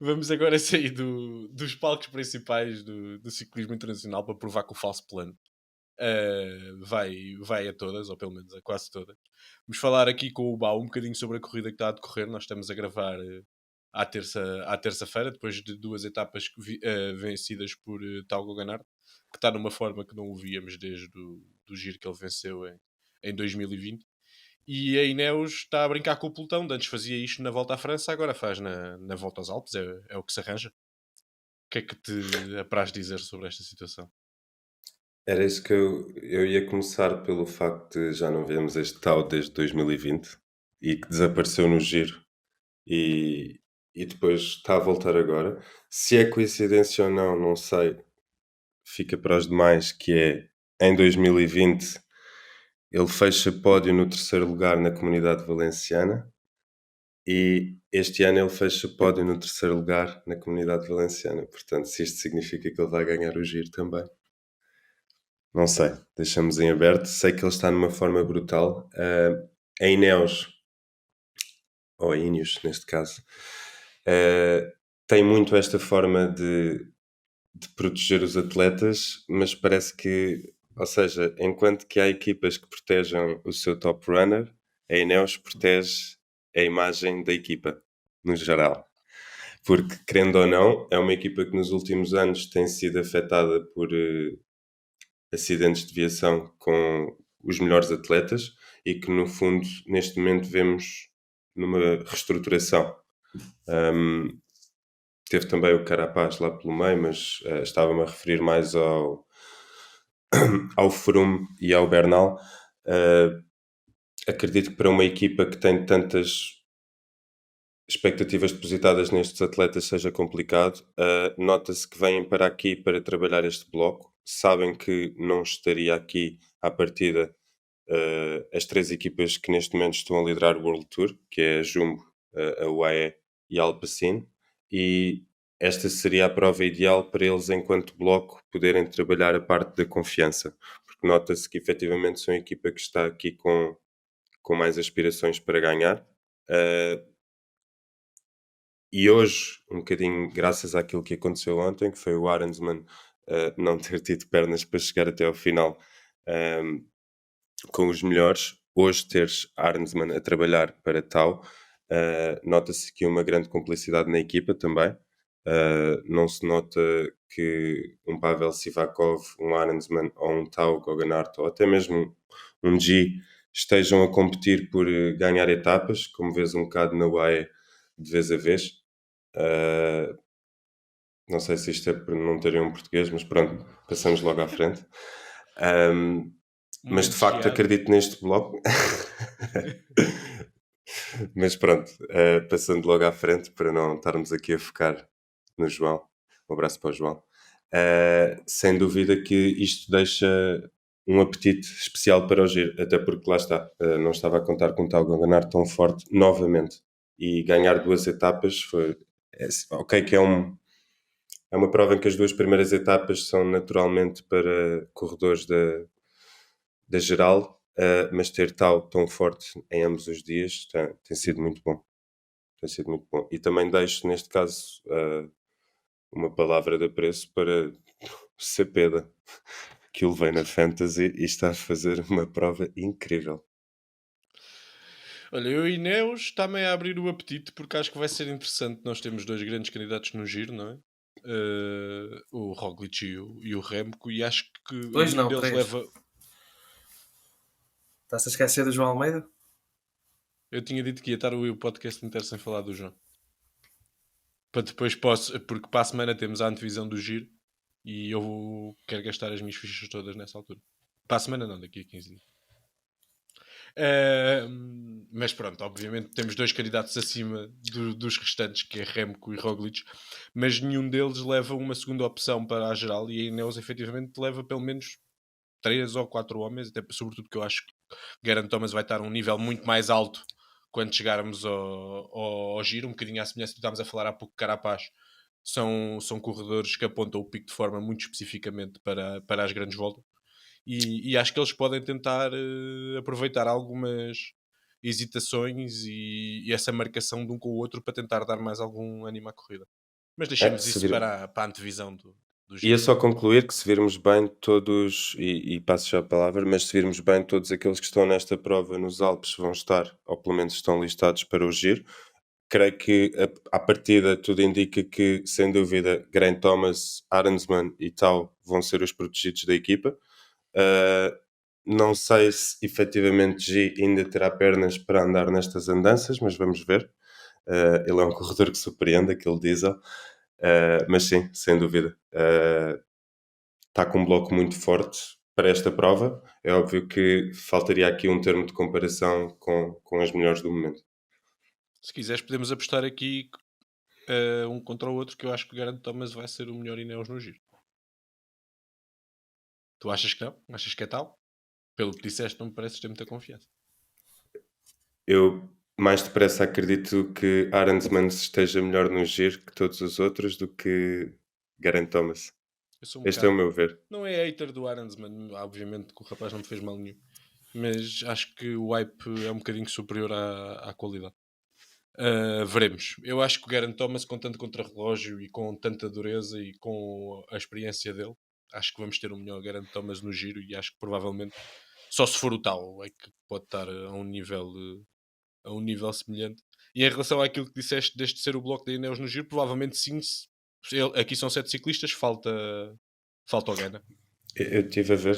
Vamos agora sair dos palcos principais do ciclismo internacional para provar que o falso plano vai a todas, ou pelo menos a quase todas. Vamos falar aqui com o Bau um bocadinho sobre a corrida que está a decorrer. Nós estamos a gravar à terça-feira, depois de duas etapas vencidas por Taugo Ganard, que está numa forma que não o víamos desde do giro que ele venceu em 2020. E a Ineos está a brincar com o pelotão. Antes fazia isto na volta à França, agora faz na volta aos Alpes. É o que se arranja. O que é que te apraz dizer sobre esta situação? Era isso que eu ia começar pelo facto de já não vermos este tal desde 2020 e que desapareceu no giro e depois está a voltar agora. Se é coincidência ou não, não sei. Fica para os demais, que é em 2020 ele fecha pódio no terceiro lugar na Comunidade Valenciana e este ano ele fecha pódio no terceiro lugar na Comunidade Valenciana. Portanto, se isto significa que ele vai ganhar o giro também. Não sei, deixamos em aberto. Sei que ele está numa forma brutal. A Ineos, ou a Ineos neste caso, tem muito esta forma de proteger os atletas, mas parece que, ou seja, enquanto que há equipas que protejam o seu top runner, a Ineos protege a imagem da equipa, no geral. Porque, querendo ou não, é uma equipa que nos últimos anos tem sido afetada por acidentes de viação com os melhores atletas e que, no fundo, neste momento vemos numa reestruturação. Teve também o Carapaz lá pelo meio, mas estava-me a referir mais ao Froome e ao Bernal. Acredito que para uma equipa que tem tantas expectativas depositadas nestes atletas seja complicado. Nota-se que vêm para aqui para trabalhar este bloco. Sabem que não estaria aqui à partida as 3 equipas que neste momento estão a liderar o World Tour, que é a Jumbo, a UAE e a Alpecin, e esta seria a prova ideal para eles, enquanto bloco, poderem trabalhar a parte da confiança, porque nota-se que efetivamente são a equipa que está aqui com mais aspirações para ganhar. E hoje, um bocadinho graças àquilo que aconteceu ontem, que foi o Arensman não ter tido pernas para chegar até ao final com os melhores, hoje teres Arensman a trabalhar para Tau, nota-se aqui uma grande cumplicidade na equipa também. Não se nota que um Pavel Sivakov, um Arensman ou um Tau Goganaert ou até mesmo um G estejam a competir por ganhar etapas, como vês um bocado na UAE de vez a vez. Não sei se isto é por não terem um português, mas pronto, passamos logo à frente. Mas de facto acredito neste bloco. Mas pronto, passando logo à frente para não estarmos aqui a focar no João. Um abraço para o João. Sem dúvida que isto deixa um apetite especial para o giro, até porque lá está, não estava a contar com o tal Goganaert tão forte novamente, e ganhar 2 etapas foi ok, que é uma prova em que as 2 primeiras etapas são naturalmente para corredores da geral, mas ter tal tão forte em ambos os dias tem sido muito bom. Tem sido muito bom. E também deixo, neste caso, uma palavra de apreço para Cepeda, que o levei na Fantasy e está a fazer uma prova incrível. Olha, eu e Neus está-me a abrir o apetite porque acho que vai ser interessante. Nós temos 2 grandes candidatos no giro, não é? O Roglic e o Remco, e acho que 2 nenhum não, deles 3. leva. Estás a esquecer do João Almeida? Eu tinha dito que ia estar o podcast inteiro sem falar do João. Para depois porque para a semana temos a antevisão do giro e eu quero gastar as minhas fichas todas nessa altura. Para a semana não, daqui a 15 dias. Mas pronto, obviamente temos 2 candidatos acima dos restantes, que é Remco e Roglic, mas nenhum deles leva uma segunda opção para a geral, e a Ineos efetivamente leva pelo menos 3 ou 4 homens, até sobretudo porque eu acho que Geraint Thomas vai estar a um nível muito mais alto quando chegarmos ao giro, um bocadinho à semelhança do que estávamos a falar há pouco. Carapaz são corredores que apontam o pico de forma muito especificamente para as grandes voltas, e acho que eles podem tentar aproveitar algumas hesitações e essa marcação de um com o outro para tentar dar mais algum ânimo à corrida. Mas deixemos isso para a antevisão do giro. Ia só concluir que se virmos bem todos, e passo já a palavra, mas se virmos bem todos aqueles que estão nesta prova nos Alpes vão estar, ou pelo menos estão listados para o giro. Creio que à partida tudo indica que, sem dúvida, Geraint Thomas, Arensman e Tau vão ser os protegidos da equipa. Não sei se efetivamente G ainda terá pernas para andar nestas andanças, mas vamos ver. Ele é um corredor que surpreende, aquele diesel. Mas sim, sem dúvida. Está com um bloco muito forte para esta prova. É óbvio que faltaria aqui um termo de comparação com as melhores do momento. Se quiseres podemos apostar aqui um contra o outro, que eu acho que o Geraint Thomas vai ser o melhor Ineos no giro. Tu achas que não? Achas que é tal? Pelo que disseste, não me pareces ter muita confiança. Eu mais depressa acredito que Arensman esteja melhor no giro que todos os outros do que Geraint Thomas. Este é o meu ver. Não é hater do Arensman, obviamente que o rapaz não me fez mal nenhum, mas acho que o hype é um bocadinho superior à qualidade. Veremos. Eu acho que o Geraint Thomas, com tanto contrarrelógio e com tanta dureza e com a experiência dele, acho que vamos ter o melhor Geraint Thomas no giro, e acho que provavelmente, só se for o tal, é que pode estar a um nível semelhante. E em relação àquilo que disseste deste ser o bloco da Ineos no giro, provavelmente sim. Aqui são 7 ciclistas, falta o Gana. Eu estive a ver,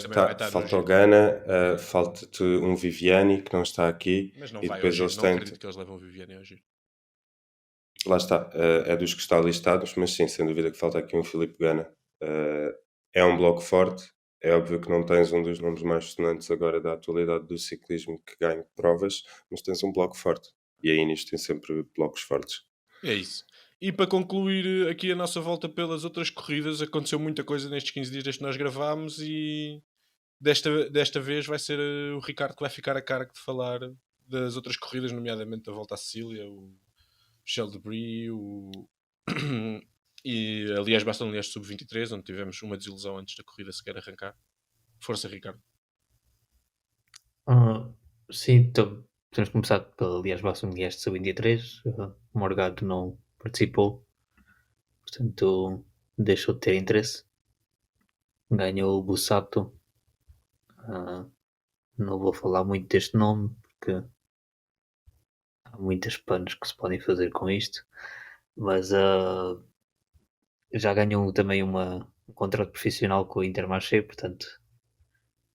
falta o Gana, falta-te um Viviani que não está aqui. Mas não e vai depois ao eles giro, não têm... acredito que eles levam o Viviani ao giro. Lá está, é dos que está listados, mas sim, sem dúvida que falta aqui um Filipe Gana. É um bloco forte, é óbvio que não tens um dos nomes mais sonantes agora da atualidade do ciclismo que ganha provas, mas tens um bloco forte. E a Ineos tem sempre blocos fortes. É isso. E para concluir aqui a nossa volta pelas outras corridas, aconteceu muita coisa nestes 15 dias desde que nós gravámos e desta vez vai ser o Ricardo que vai ficar a cargo de falar das outras corridas, nomeadamente a Volta à Sicília, o Michel de Brie, e a Liège-Bastogne-Liège Sub-23, onde tivemos uma desilusão antes da corrida sequer arrancar. Força, Ricardo. Sim, então, podemos começar pela Liège-Bastogne-Liège Sub-23. O Morgado não participou, portanto deixou de ter interesse. Ganhou o Bussato. Não vou falar muito deste nome porque há muitas panos que se podem fazer com isto, mas já ganhou também um contrato profissional com o Intermarché, portanto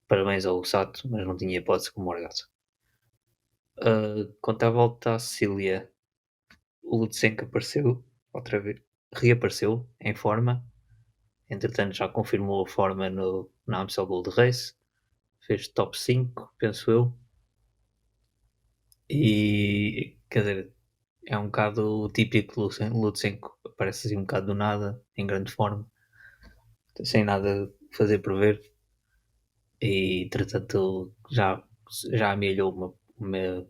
parabéns ao Sato, mas não tinha hipótese com o Morgado. Quanto à Volta à Sicília, o Lutsenko apareceu outra vez, reapareceu em forma, entretanto já confirmou a forma na Amstel Gold Race, fez top 5, penso eu, e quer dizer, é um bocado típico Lutsenko, aparece assim um bocado do nada, em grande forma, sem nada fazer prever, e entretanto já amelhou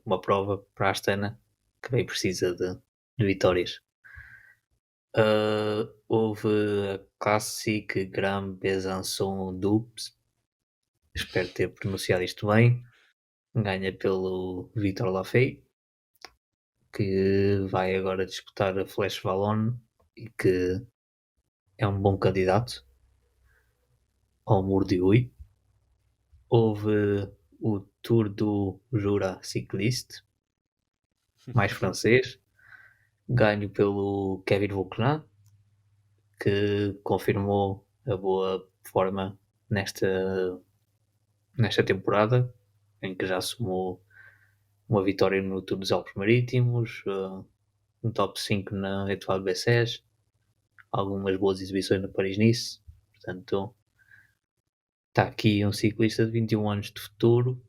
uma prova para a Astana, que bem precisa de vitórias. Houve a Classic Grand Besançon Dupes, espero ter pronunciado isto bem, ganha pelo Vitor Lafay, que vai agora disputar a Flash Wallonne e que é um bom candidato ao Mur de Huy. Houve o Tour do Jura Cycliste, mais francês, ganho pelo Kevin Vauquelin, que confirmou a boa forma nesta temporada, em que já somou uma vitória no Tour dos Alpes Marítimos, um top 5 na Etoile Bessèges, algumas boas exibições no Paris-Nice. Portanto, está aqui um ciclista de 21 anos de futuro,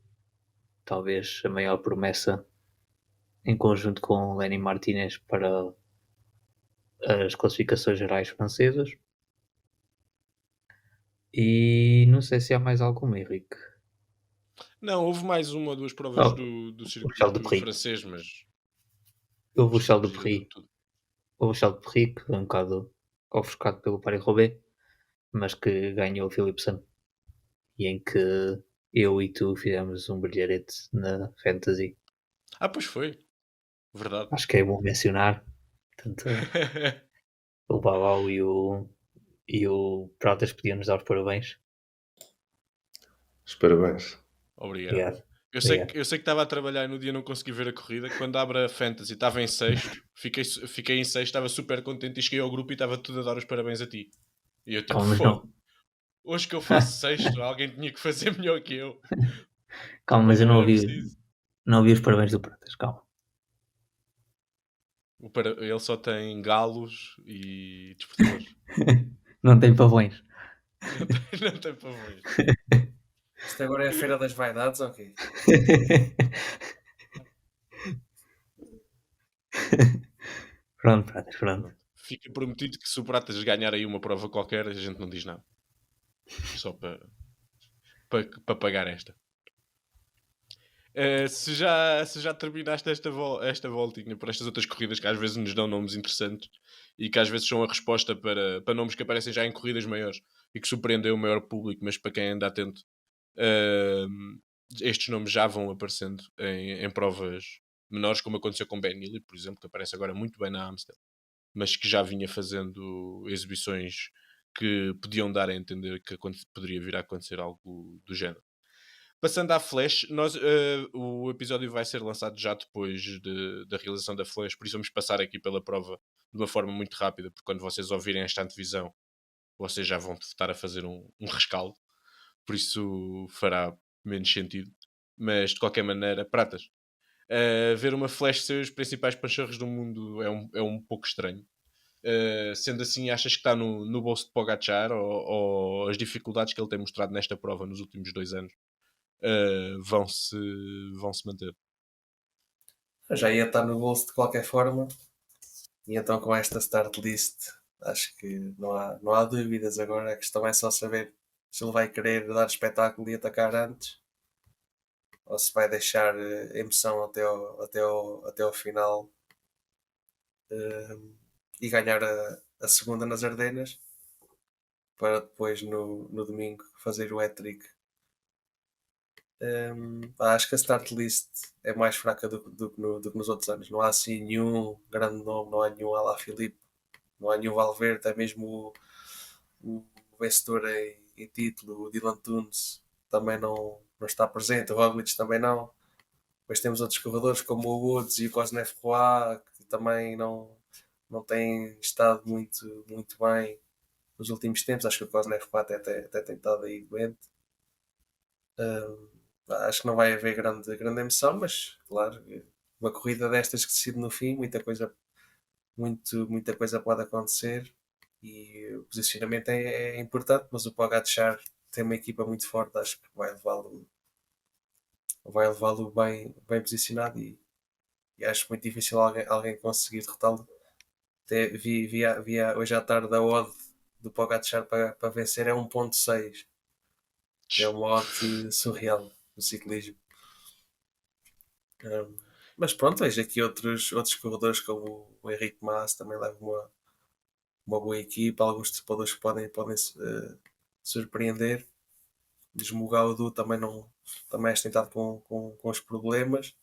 talvez a maior promessa em conjunto com Lenny Martinez para as classificações gerais francesas. E não sei se há mais alguma, Henrique. Não, houve mais uma ou duas provas Oh, do o Charles de circuito Prix. francês, mas Houve o isto Charles de fugia de Prix. tudo. Houve o Charles de Prix, que foi um bocado ofuscado pelo Paris-Roubaix, mas que ganhou o Philipsen. E em que eu e tu fizemos um brilharete na Fantasy. Pois foi. Verdade. Acho que é bom mencionar. Portanto, o Babau e o Pratas podiam-nos dar os parabéns. Os parabéns. Obrigado. Obrigado. Eu sei Obrigado. que estava a trabalhar e no dia não consegui ver a corrida. Quando abre a Fantasy estava em sexto. Fiquei em sexto, estava super contente e cheguei ao grupo e estava tudo a dar os parabéns a ti. E eu tipo, Calma, mas fogo. não. Hoje que eu faço sexto, alguém tinha que fazer melhor que eu. Calma, Mas mas eu não não era ouvi, preciso. não ouvi os parabéns do Pratas. Calma. Ele só tem galos e despertadores. Não tem pavões. Não tem pavões. Isto agora é a Feira das Vaidades, ok? Pronto, Pratas, pronto. Fica prometido que se o Pratas ganhar aí uma prova qualquer, a gente não diz nada. Só para pagar esta. Se já terminaste esta voltinha por estas outras corridas que às vezes nos dão nomes interessantes e que às vezes são a resposta para nomes que aparecem já em corridas maiores e que surpreendem o maior público, mas para quem anda atento, estes nomes já vão aparecendo em provas menores, como aconteceu com Ben Neely, por exemplo, que aparece agora muito bem na Amstel, mas que já vinha fazendo exibições que podiam dar a entender que poderia vir a acontecer algo do género. Passando à Flash, o episódio vai ser lançado já depois da realização da Flash, por isso vamos passar aqui pela prova de uma forma muito rápida, porque quando vocês ouvirem esta antevisão, vocês já vão estar a fazer um rescaldo, por isso fará menos sentido. Mas de qualquer maneira, pratas. Ver uma Flash ser os principais pancharros do mundo é um pouco estranho. Sendo assim, achas que está no bolso de Pogacar ou as dificuldades que ele tem mostrado nesta prova nos últimos 2 anos vão se manter? Já ia estar no bolso de qualquer forma. E então com esta start list acho que não há dúvidas agora. A questão é só saber se ele vai querer dar espetáculo e atacar antes ou se vai deixar emoção até ao final e ganhar a segunda nas Ardenas para depois no domingo fazer o hat-trick. Acho que a start list é mais fraca do que nos outros anos. Não há assim nenhum grande nome, não há nenhum Alaphilippe, não há nenhum Valverde, até mesmo o vencedor em título, o Dylan Tunes, também não está presente, o Roglic também não. Depois temos outros corredores como o Woods e o Cosnef Roy, que também não têm estado muito bem nos últimos tempos. Acho que o Cosnef Roy até tem estado aí doente. Acho que não vai haver grande emoção, mas claro, uma corrida destas que decide no fim, muita coisa pode acontecer e o posicionamento é importante, mas o Pogacar tem uma equipa muito forte, acho que vai levá-lo bem posicionado e acho muito difícil alguém conseguir derrotá-lo. Até vi hoje à tarde a odd do Pogacar para vencer é 1.6. É uma odd surreal no ciclismo. Mas pronto, vejo aqui outros corredores como o Henrique Mas também leva uma boa equipa, alguns trepadores que podem surpreender. Diz-me o Gaudu também é tentado com os problemas.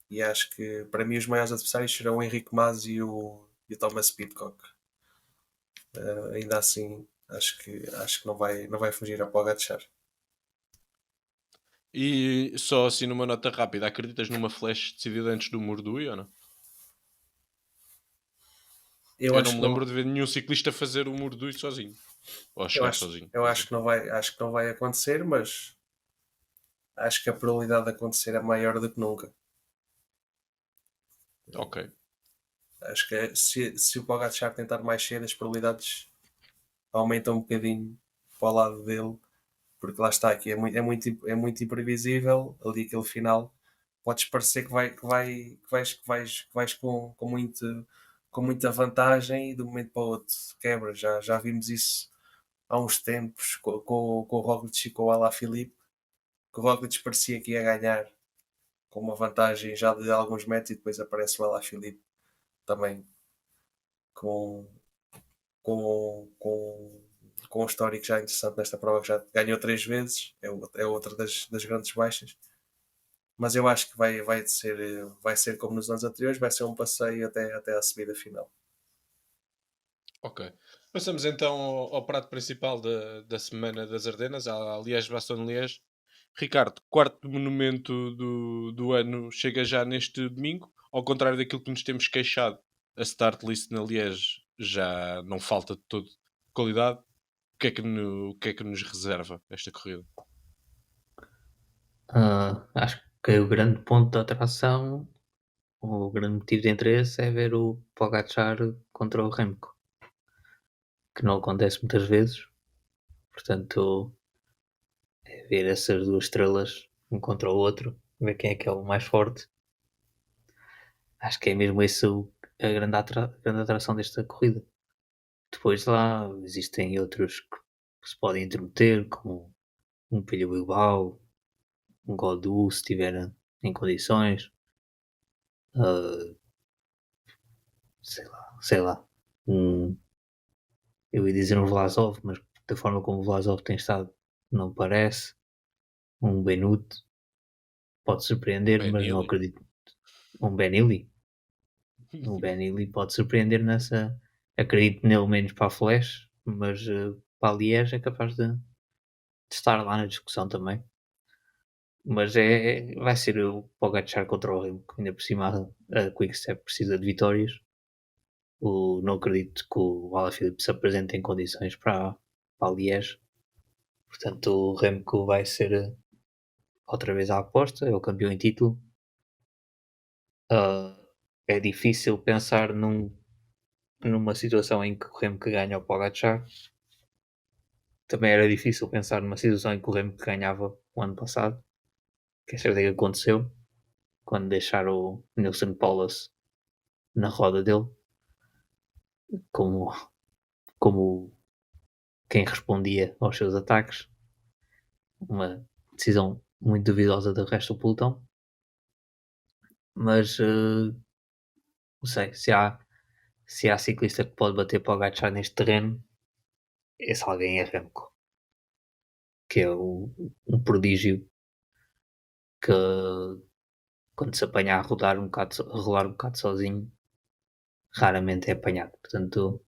E acho que para mim os maiores adversários serão o Henrique Mas e o Thomas Pidcock. Ainda assim, acho que não vai fugir a Pogacar. E só assim numa nota rápida, acreditas numa flash decidida antes do Murdui ou não? Eu não Acho me que lembro de ver nenhum ciclista fazer o Murdui sozinho. Ou a chegar sozinho. acho que não vai acontecer, mas acho que a probabilidade de acontecer é maior do que nunca. Ok. Acho que se o Pogacar tentar mais cedo, as probabilidades aumentam um bocadinho para o lado dele, porque lá está aqui, é muito imprevisível ali aquele final. Podes parecer que vais com muita vantagem e de um momento para o outro quebra. Já vimos isso há uns tempos com o Roglic e com o Alaphilippe, que o Roglic parecia que ia ganhar com uma vantagem já de alguns metros e depois aparece o Alaphilippe também com, com um histórico já interessante nesta prova, que já ganhou 3 vezes, é outra das grandes baixas. Mas eu acho que vai ser como nos anos anteriores, vai ser um passeio até à subida final. Ok. Passamos então ao prato principal da Semana das Ardenas, à Liège-Bastogne-Liège. Ricardo, quarto monumento do ano chega já neste domingo. Ao contrário daquilo que nos temos queixado, a start list na Liège já não falta de todo qualidade. O que é que nos reserva esta corrida? Acho que o grande ponto de atração, o grande motivo de interesse é ver o Pogacar contra o Remco, que não acontece muitas vezes. Portanto, é ver essas duas estrelas um contra o outro, ver quem é o mais forte. Acho que é mesmo esse a grande atração desta corrida. Depois lá existem outros que se podem intrometer, como um Pello Bilbao, um Godu, se estiver em condições. Sei lá. Eu ia dizer um Vlasov, mas da forma como o Vlasov tem estado, não parece. Um Benut pode surpreender, mas não Benili. acredito. Um Benili. O Benili pode surpreender nessa. Acredito nele menos para a Flash, mas para a Liège é capaz de estar lá na discussão também. Mas vai ser o Pogacar contra o Remco, ainda por cima a Quickstep precisa de vitórias. Não acredito que o Alaphilippe se apresente em condições para a Liège. Portanto, o Remco vai ser outra vez a aposta, é o campeão em título. É difícil pensar numa situação em que o Remco ganha o Pogacar. Também era difícil pensar numa situação em que o Remco ganhava o ano passado. que é certo que aconteceu quando deixaram o Nilson Paulus na roda dele como, como quem respondia aos seus ataques. Uma decisão muito duvidosa do resto do pelotão. Mas não sei, se há ciclista que pode bater para o Pogacar neste terreno, esse alguém é Remco, que é um prodígio que quando se apanha a rodar a rolar um bocado sozinho, raramente é apanhado. Portanto,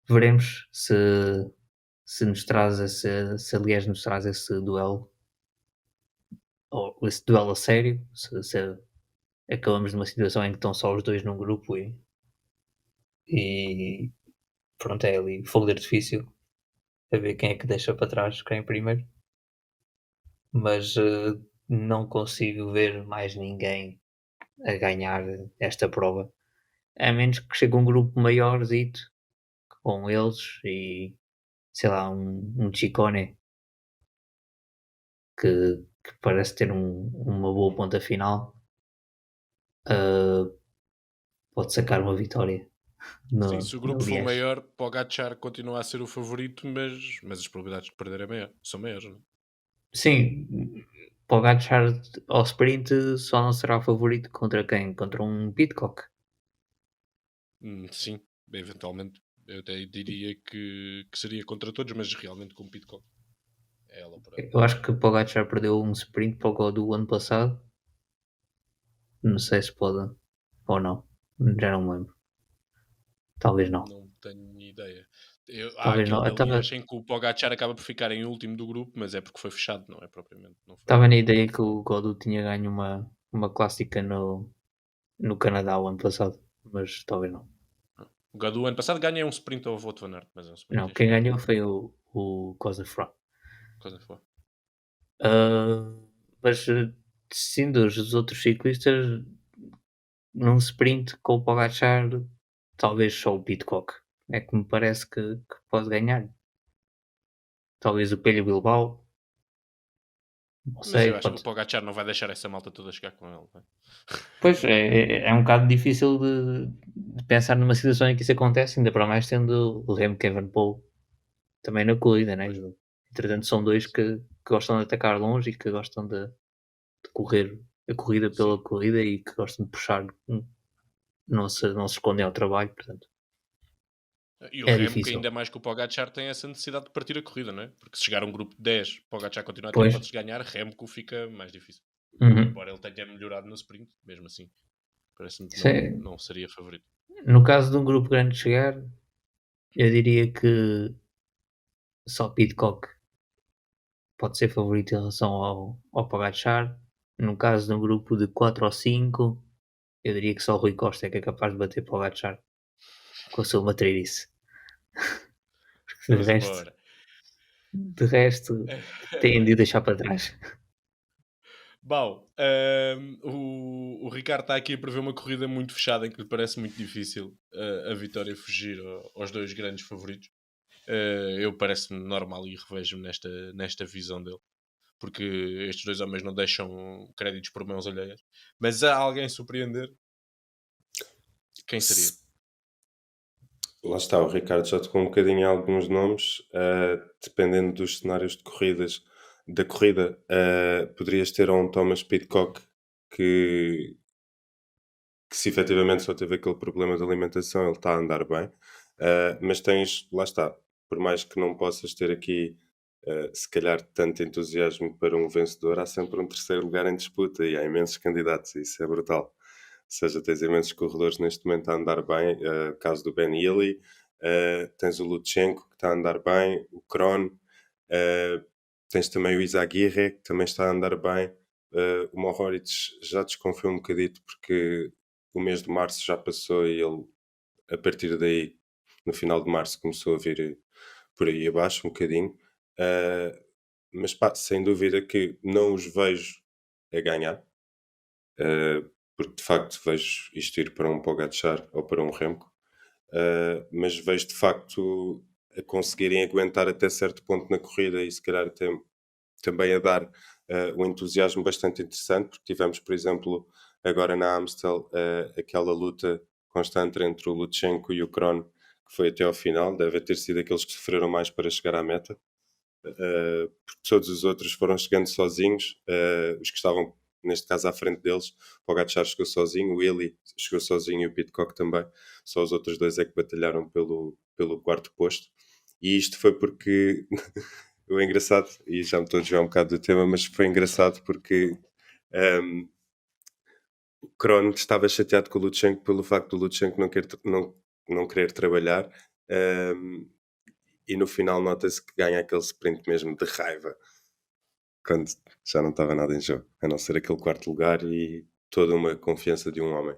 veremos se nos traz se a Liège nos traz esse duelo, ou esse duelo a sério, se acabamos numa situação em que estão só os dois num grupo e pronto, é ali fogo de artifício a ver quem é que deixa para trás, quem é primeiro. Mas não consigo ver mais ninguém a ganhar esta prova, a menos que chegue um grupo maiorzito com eles e sei lá, um Ciccone que parece ter uma boa ponta final, pode sacar uma vitória Sim, se o no grupo for Liège. maior, Pogacar continua a ser o favorito, mas as probabilidades de perder são maiores, não é? Sim, Pogacar ao sprint só não será favorito contra quem? Contra um Pidcock. Sim, eventualmente. Eu até diria que seria contra todos, mas realmente com o Pitcock. É ela por ela. Eu acho que Pogacar perdeu um sprint para o Gaudu ano passado. Não sei se pode ou não. Já não me lembro. Talvez não. Não tenho ideia. Há Talvez não. aquele Eu da Liège em que o Pogacar acaba por ficar em último do grupo, mas é porque foi fechado, não é propriamente. Não foi. estava na ideia que o Gaudu tinha ganho uma clássica no Canadá o ano passado. Mas talvez não. O Gadu ano passado ganha um sprint ao Wout van Aert, mas é um sprint Não, quem ganhou foi o Cosnefroid. coisa foi. Mas sim, dos outros ciclistas, num sprint com o Pogacar, talvez só o Pidcock é que me parece que pode ganhar. Talvez o Pelho Bilbao, não Mas eu sei, acho que o pode. Pogacar não vai deixar essa malta toda chegar com ele. Não é? Pois é um bocado difícil de pensar numa situação em que isso acontece, ainda para mais tendo o Remco Evenepoel também na corrida, né? Pois. Entretanto, são dois que gostam de atacar longe e que gostam de correr a corrida pela Sim. corrida e que gostam de puxar, não se escondem ao trabalho, portanto. E o É Remco, difícil. ainda mais que o Pogacar, tem essa necessidade de partir a corrida, não é? Porque se chegar a um grupo de 10, Pogacar continua a ter Pois. hipóteses de ganhar, Remco fica mais difícil. Uhum. Embora ele tenha melhorado no sprint, mesmo assim. Parece-me que Sim. não seria favorito. No caso de um grupo grande chegar, eu diria que só Pidcock pode ser favorito em relação ao Pogacar. No caso de um grupo de 4 ou 5, eu diria que só o Rui Costa é que é capaz de bater Pogacar com a sua matreirice. Vamos embora. De resto, têm de o deixar para trás. Bom, o Ricardo está aqui a prever uma corrida muito fechada em que lhe parece muito difícil a vitória fugir aos dois grandes favoritos. Eu parece-me normal e revejo-me nesta visão dele. Porque estes dois homens não deixam créditos por mãos alheias. Mas há alguém surpreender? Quem seria? Lá está, o Ricardo já tocou um bocadinho em alguns nomes, dependendo dos cenários de da corrida, poderias ter um Thomas Pidcock que se efetivamente só teve aquele problema de alimentação, ele está a andar bem, mas tens, lá está, por mais que não possas ter aqui se calhar tanto entusiasmo para um vencedor, há sempre um terceiro lugar em disputa e há imensos candidatos, e isso é brutal. Ou seja, tens imensos corredores neste momento a andar bem, caso do Ben Healy, tens o Lutsenko que está a andar bem, o Kron, tens também o Izaguirre que também está a andar bem, o Mohoric já desconfiou um bocadito porque o mês de março já passou e ele a partir daí, no final de março, começou a vir por aí abaixo um bocadinho. Mas pá, sem dúvida que não os vejo a ganhar, porque de facto vejo isto ir para um Pogacar ou para um Remco, mas vejo de facto a conseguirem aguentar até certo ponto na corrida e se calhar até, também a dar um entusiasmo bastante interessante, porque tivemos, por exemplo, agora na Amstel, aquela luta constante entre o Lutsenko e o Kron, que foi até ao final. Deve ter sido aqueles que sofreram mais para chegar à meta, porque todos os outros foram chegando sozinhos, os que estavam, neste caso, à frente deles. O Pogačar chegou sozinho, o Willy chegou sozinho e o Pidcock também. Só os outros dois é que batalharam pelo quarto posto. E isto foi porque o engraçado, e já me estou a desviar um bocado do tema, mas foi engraçado porque o Kron estava chateado com o Lutsenko pelo facto do Lutsenko não querer trabalhar, e no final nota-se que ganha aquele sprint mesmo de raiva, quando já não estava nada em jogo, a não ser aquele quarto lugar e toda uma confiança de um homem.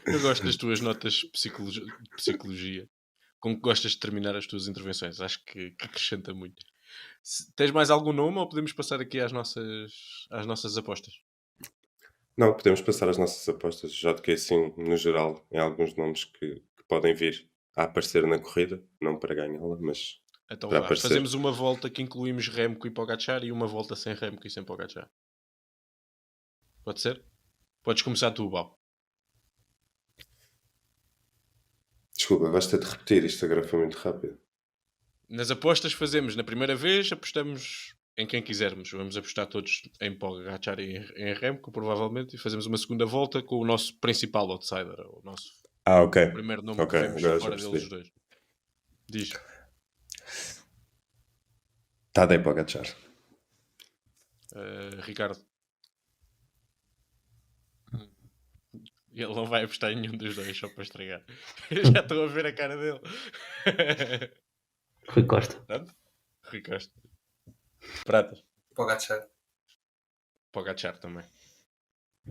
Eu gosto das tuas notas de psicologia, com que gostas de terminar as tuas intervenções. Acho que acrescenta muito. Tens mais algum nome ou podemos passar aqui às nossas apostas? Não, podemos passar às nossas apostas. Já toquei assim, no geral, em alguns nomes que podem vir a aparecer na corrida, não para ganhá-la, mas Então para vá, aparecer. fazemos uma volta que incluímos Remco e Pogačar e uma volta sem Remco e sem Pogačar. Pode ser? Podes começar tu, Bal. Desculpa, vais ter de repetir, isto agora foi muito rápido. Nas apostas fazemos, na primeira vez, apostamos em quem quisermos. Vamos apostar todos em Pogačar e em Remco, provavelmente, e fazemos uma segunda volta com o nosso principal outsider, o nosso Ok. primeiro nome Ok, que vemos agora já fora deles percebi. os dois. Diz. Tadej Pogačar. Ricardo. Ele não vai apostar em nenhum dos dois, só para estragar. Eu já estou a ver a cara dele. Rui Costa. Pronto? Rui Costa. Pratas. Pogačar. Pogačar também.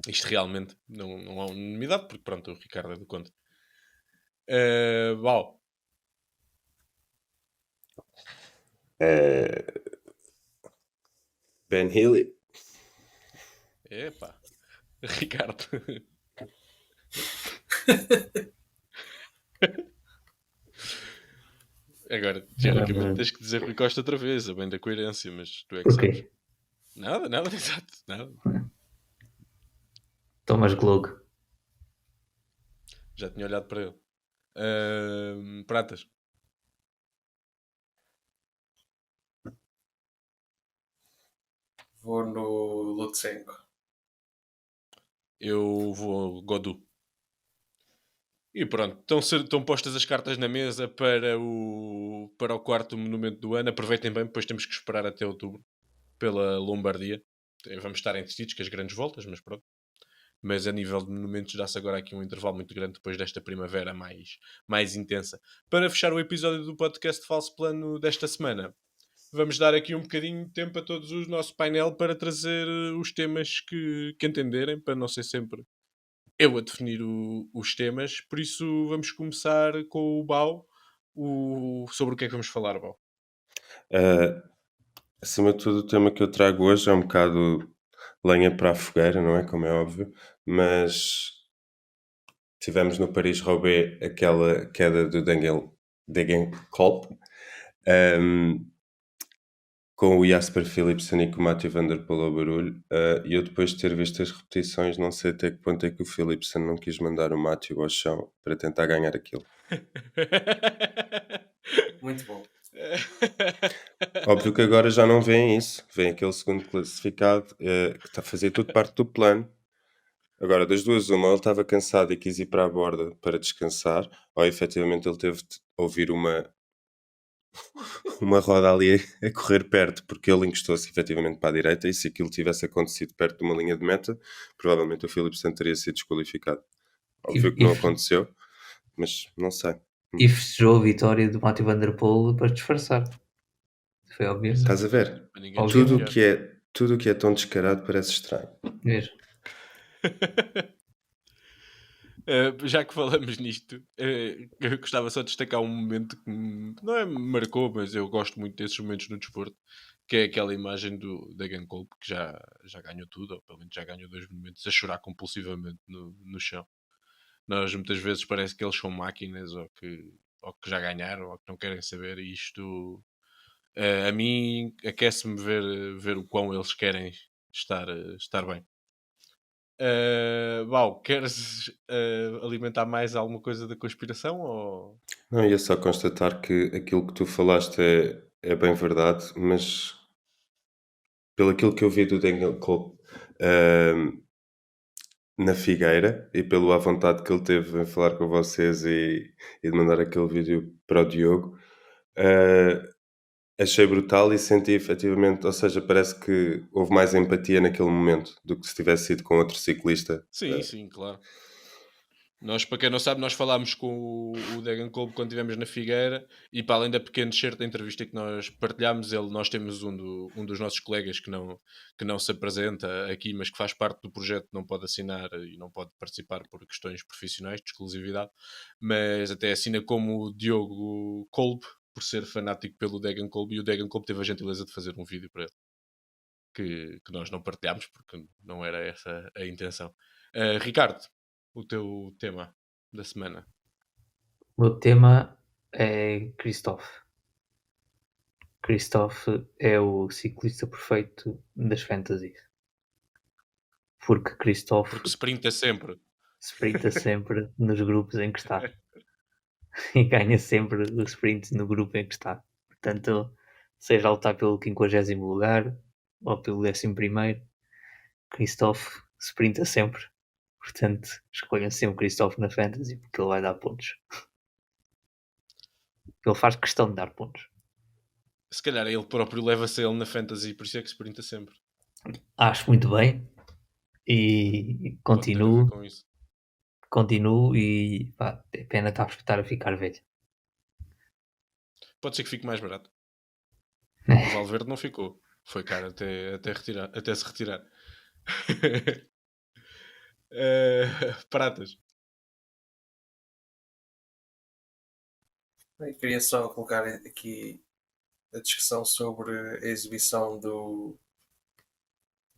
Isto realmente não há unanimidade, porque pronto, o Ricardo é do contra. Val. Ben Healy. Epá. Ricardo. Agora, teoricamente, tens que dizer Rui Costa outra vez, a bem da coerência, mas tu é que sabes. Porquê? Nada, exato, nada. Thomas Glog. Já tinha olhado para ele. Pratas. Vou no Lutsenko. Eu vou Godu. E pronto, estão postas as cartas na mesa para o quarto monumento do ano. Aproveitem bem, depois temos que esperar até outubro pela Lombardia. Vamos estar entretidos com as grandes voltas, mas pronto. Mas a nível de monumentos dá-se agora aqui um intervalo muito grande depois desta primavera mais intensa. Para fechar o episódio do podcast Falso Plano desta semana, vamos dar aqui um bocadinho de tempo a todos o nosso painel para trazer os temas que entenderem, para não ser sempre eu a definir os temas. Por isso vamos começar com o Bau. Sobre o que é que vamos falar, Bau? Acima de tudo, o tema que eu trago hoje é um bocado lenha para a fogueira, não é? Como é óbvio, mas tivemos no Paris-Roubaix aquela queda do Degenkolb, com o Jasper Philipsen e com o Mathieu van der Poel ao barulho, e eu depois de ter visto as repetições, não sei até que ponto é que o Philipsen não quis mandar o Mathieu ao chão para tentar ganhar aquilo. Muito bom. Óbvio que agora já não veem isso, vem aquele segundo classificado que está a fazer tudo parte do plano. Agora, das duas, uma, ele estava cansado e quis ir para a borda para descansar, ou efetivamente ele teve de ouvir uma roda ali a correr perto, porque ele encostou-se efetivamente para a direita, e se aquilo tivesse acontecido perto de uma linha de meta, provavelmente o Philipsen teria sido desqualificado. Óbvio que não aconteceu, mas não sei. E festejou a vitória do Mathieu van der Poel para disfarçar. Foi óbvio. Estás a ver? Tudo o que é tão descarado parece estranho. Mesmo. Já que falamos nisto, eu gostava só de destacar um momento que não me marcou, mas eu gosto muito desses momentos no desporto, que é aquela imagem do Degenkolb, que já ganhou tudo, ou pelo menos já ganhou 2 momentos, a chorar compulsivamente no chão. Nós muitas vezes parece que eles são máquinas, ou que já ganharam, ou que não querem saber, e isto A mim aquece-me ver o quão eles querem estar bem. Val, queres alimentar mais alguma coisa da conspiração? Ou... Não, ia só constatar que aquilo que tu falaste é bem verdade, mas pelo aquilo que eu vi do Daniel Cole na Figueira e pelo à vontade que ele teve em falar com vocês e de mandar aquele vídeo para o Diogo, achei brutal e senti efetivamente, ou seja, parece que houve mais empatia naquele momento do que se tivesse sido com outro ciclista. Sim, claro. Nós, para quem não sabe, nós falámos com o Degan Kolb quando estivemos na Figueira e para além da pequena excerto da entrevista que nós partilhámos, nós temos um dos nossos colegas que não se apresenta aqui, mas que faz parte do projeto, não pode assinar e não pode participar por questões profissionais de exclusividade, mas até assina como o Diogo Kolb, por ser fanático pelo Degan Kolb, e o Degan Kolb teve a gentileza de fazer um vídeo para ele que nós não partilhámos porque não era essa a intenção. Ricardo, o teu tema da semana. O meu tema é Christophe. Christophe é o ciclista perfeito das fantasies. Porque Christophe Porque sprinta sempre. sprinta sempre nos grupos em que está. E ganha sempre o sprint no grupo em que está. Portanto, seja a lutar pelo 50º lugar ou pelo 11º, Christophe sprinta sempre. Portanto, escolham sempre Christophe na Fantasy porque ele vai dar pontos. Ele faz questão de dar pontos. Se calhar ele próprio leva-se a ele na fantasy, por isso é que sprinta sempre. Acho muito bem e Pode ter a ver com isso. continuo e pá, é pena estar a ficar velho. Pode ser que fique mais barato. O Valverde não ficou. Foi caro até se retirar. Pratas. Eu queria só colocar aqui a discussão sobre a exibição do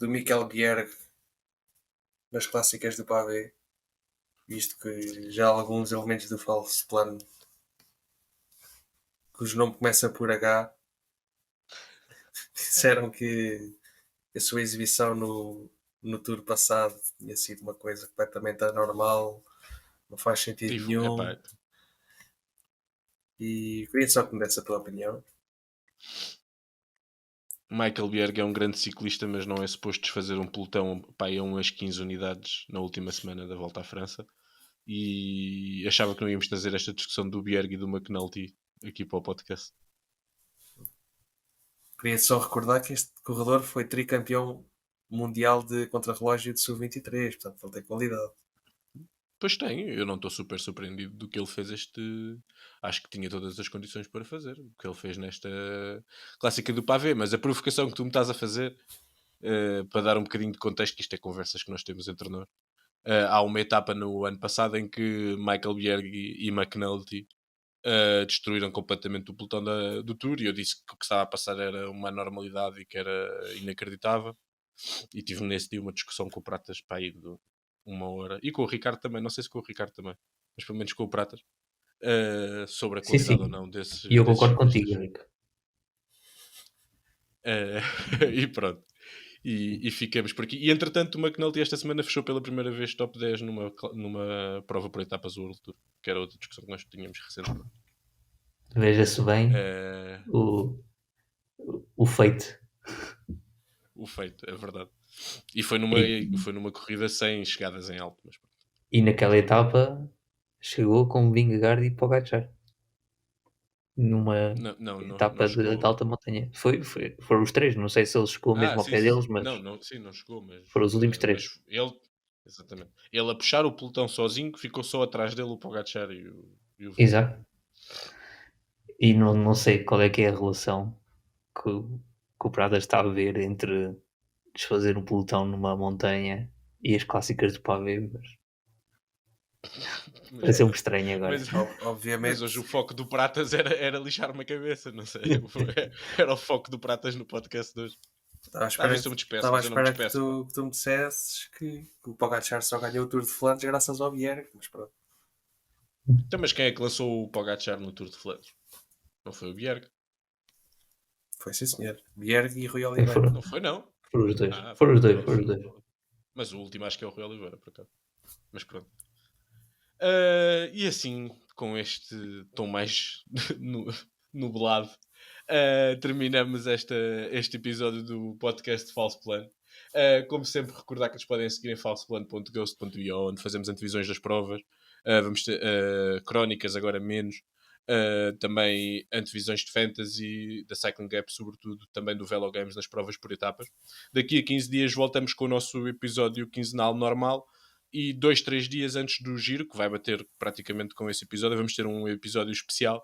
Mikel Bjerg nas clássicas do pavé, visto que já há alguns elementos do falso plano cujo nome começa por H disseram que a sua exibição no tour passado tinha sido uma coisa completamente anormal, não faz sentido nenhum. Epá, E queria só que me desse a tua opinião. Michael Bjerg é um grande ciclista, mas não é suposto desfazer um pelotão a umas 15 unidades na última semana da Volta à França. E achava que não íamos trazer esta discussão do Bjerg e do McNulty aqui para o podcast. Queria só recordar que este corredor foi tricampeão mundial de contrarrelógio de sub-23, portanto ele tem qualidade. Pois tem, eu não estou super surpreendido do que ele fez Acho que tinha todas as condições para fazer. O que ele fez nesta clássica do pavé. Mas a provocação que tu me estás a fazer, para dar um bocadinho de contexto, que isto é conversas que nós temos entre nós. Há uma etapa no ano passado em que Michael Bjerg e McNulty destruíram completamente o pelotão do Tour e eu disse que o que estava a passar era uma anormalidade e que era inacreditável. E tive nesse dia uma discussão com o Pratas para aí de uma hora. E com o Ricardo também, não sei se com o Ricardo também, mas pelo menos com o Pratas, sobre a Sim, qualidade sim. ou não desses. E eu desses concordo ciclistas. contigo, Rico. E pronto. E ficamos por aqui. E entretanto, o McNulty esta semana fechou pela primeira vez top 10 numa prova por etapas do World Tour, que era outra discussão que nós tínhamos recentemente. Veja-se bem o feito. O feito, é verdade. E foi numa corrida sem chegadas em alto. Mas... E naquela etapa chegou com Vingegaard e Pogacar. Numa etapa de alta montanha. Foram os três, não sei se ele chegou mesmo ao pé deles, mas não chegou, mas foram os últimos três. Exatamente. Ele a puxar o pelotão sozinho, ficou só atrás dele o Pogacar e o Exato. E não sei qual é que é a relação que o Prada está a ver entre desfazer um pelotão numa montanha e as clássicas do pavé, mas parece um estranho agora. Obviamente. Mas hoje o foco do Pratas era lixar-me a cabeça, não sei. Era o foco do Pratas no podcast de hoje. Estava à espera que tu me dissesses que o Pogacar só ganhou o Tour de Flandres graças ao Bjerg, mas pronto. Então, mas quem é que lançou o Pogacar no Tour de Flandres? Não foi o Bjerg? Foi sim, senhor. Bierg e Rui Foi, Oliveira. foram, Não foi, não. foram os dois. Ah, Foram os dois, pronto. foram os dois. Mas o último acho que é o Rui Oliveira, por acaso. Mas pronto. E assim, com este tom mais nublado, terminamos este episódio do podcast Falso Plano. Como sempre, recordar que nos podem seguir em falsoplano.ghost.io, onde fazemos antevisões das provas. Vamos ter crónicas, agora menos. Também antevisões de fantasy, da Cycling Gap, sobretudo, também do Velo Games nas provas por etapas. Daqui a 15 dias voltamos com o nosso episódio quinzenal normal. E 2-3 dias antes do giro, que vai bater praticamente com esse episódio, vamos ter um episódio especial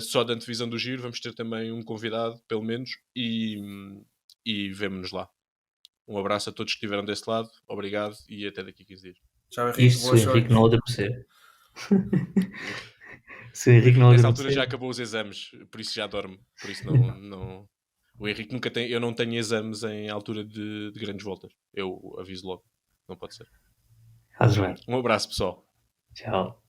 só da antevisão do giro. Vamos ter também um convidado, pelo menos, e vemo-nos lá. Um abraço a todos que estiveram desse lado, obrigado e até daqui a 15 dias. Tchau, Henrique. Isto se o Boa Henrique sorte. não adormecer. Se o Henrique não Nessa altura já adormecer. acabou os exames, por isso já dorme. Por isso não... O Henrique nunca tem... Eu não tenho exames em altura de grandes voltas. Eu aviso logo. Não pode ser. Fazes bem. Um abraço, pessoal. Tchau.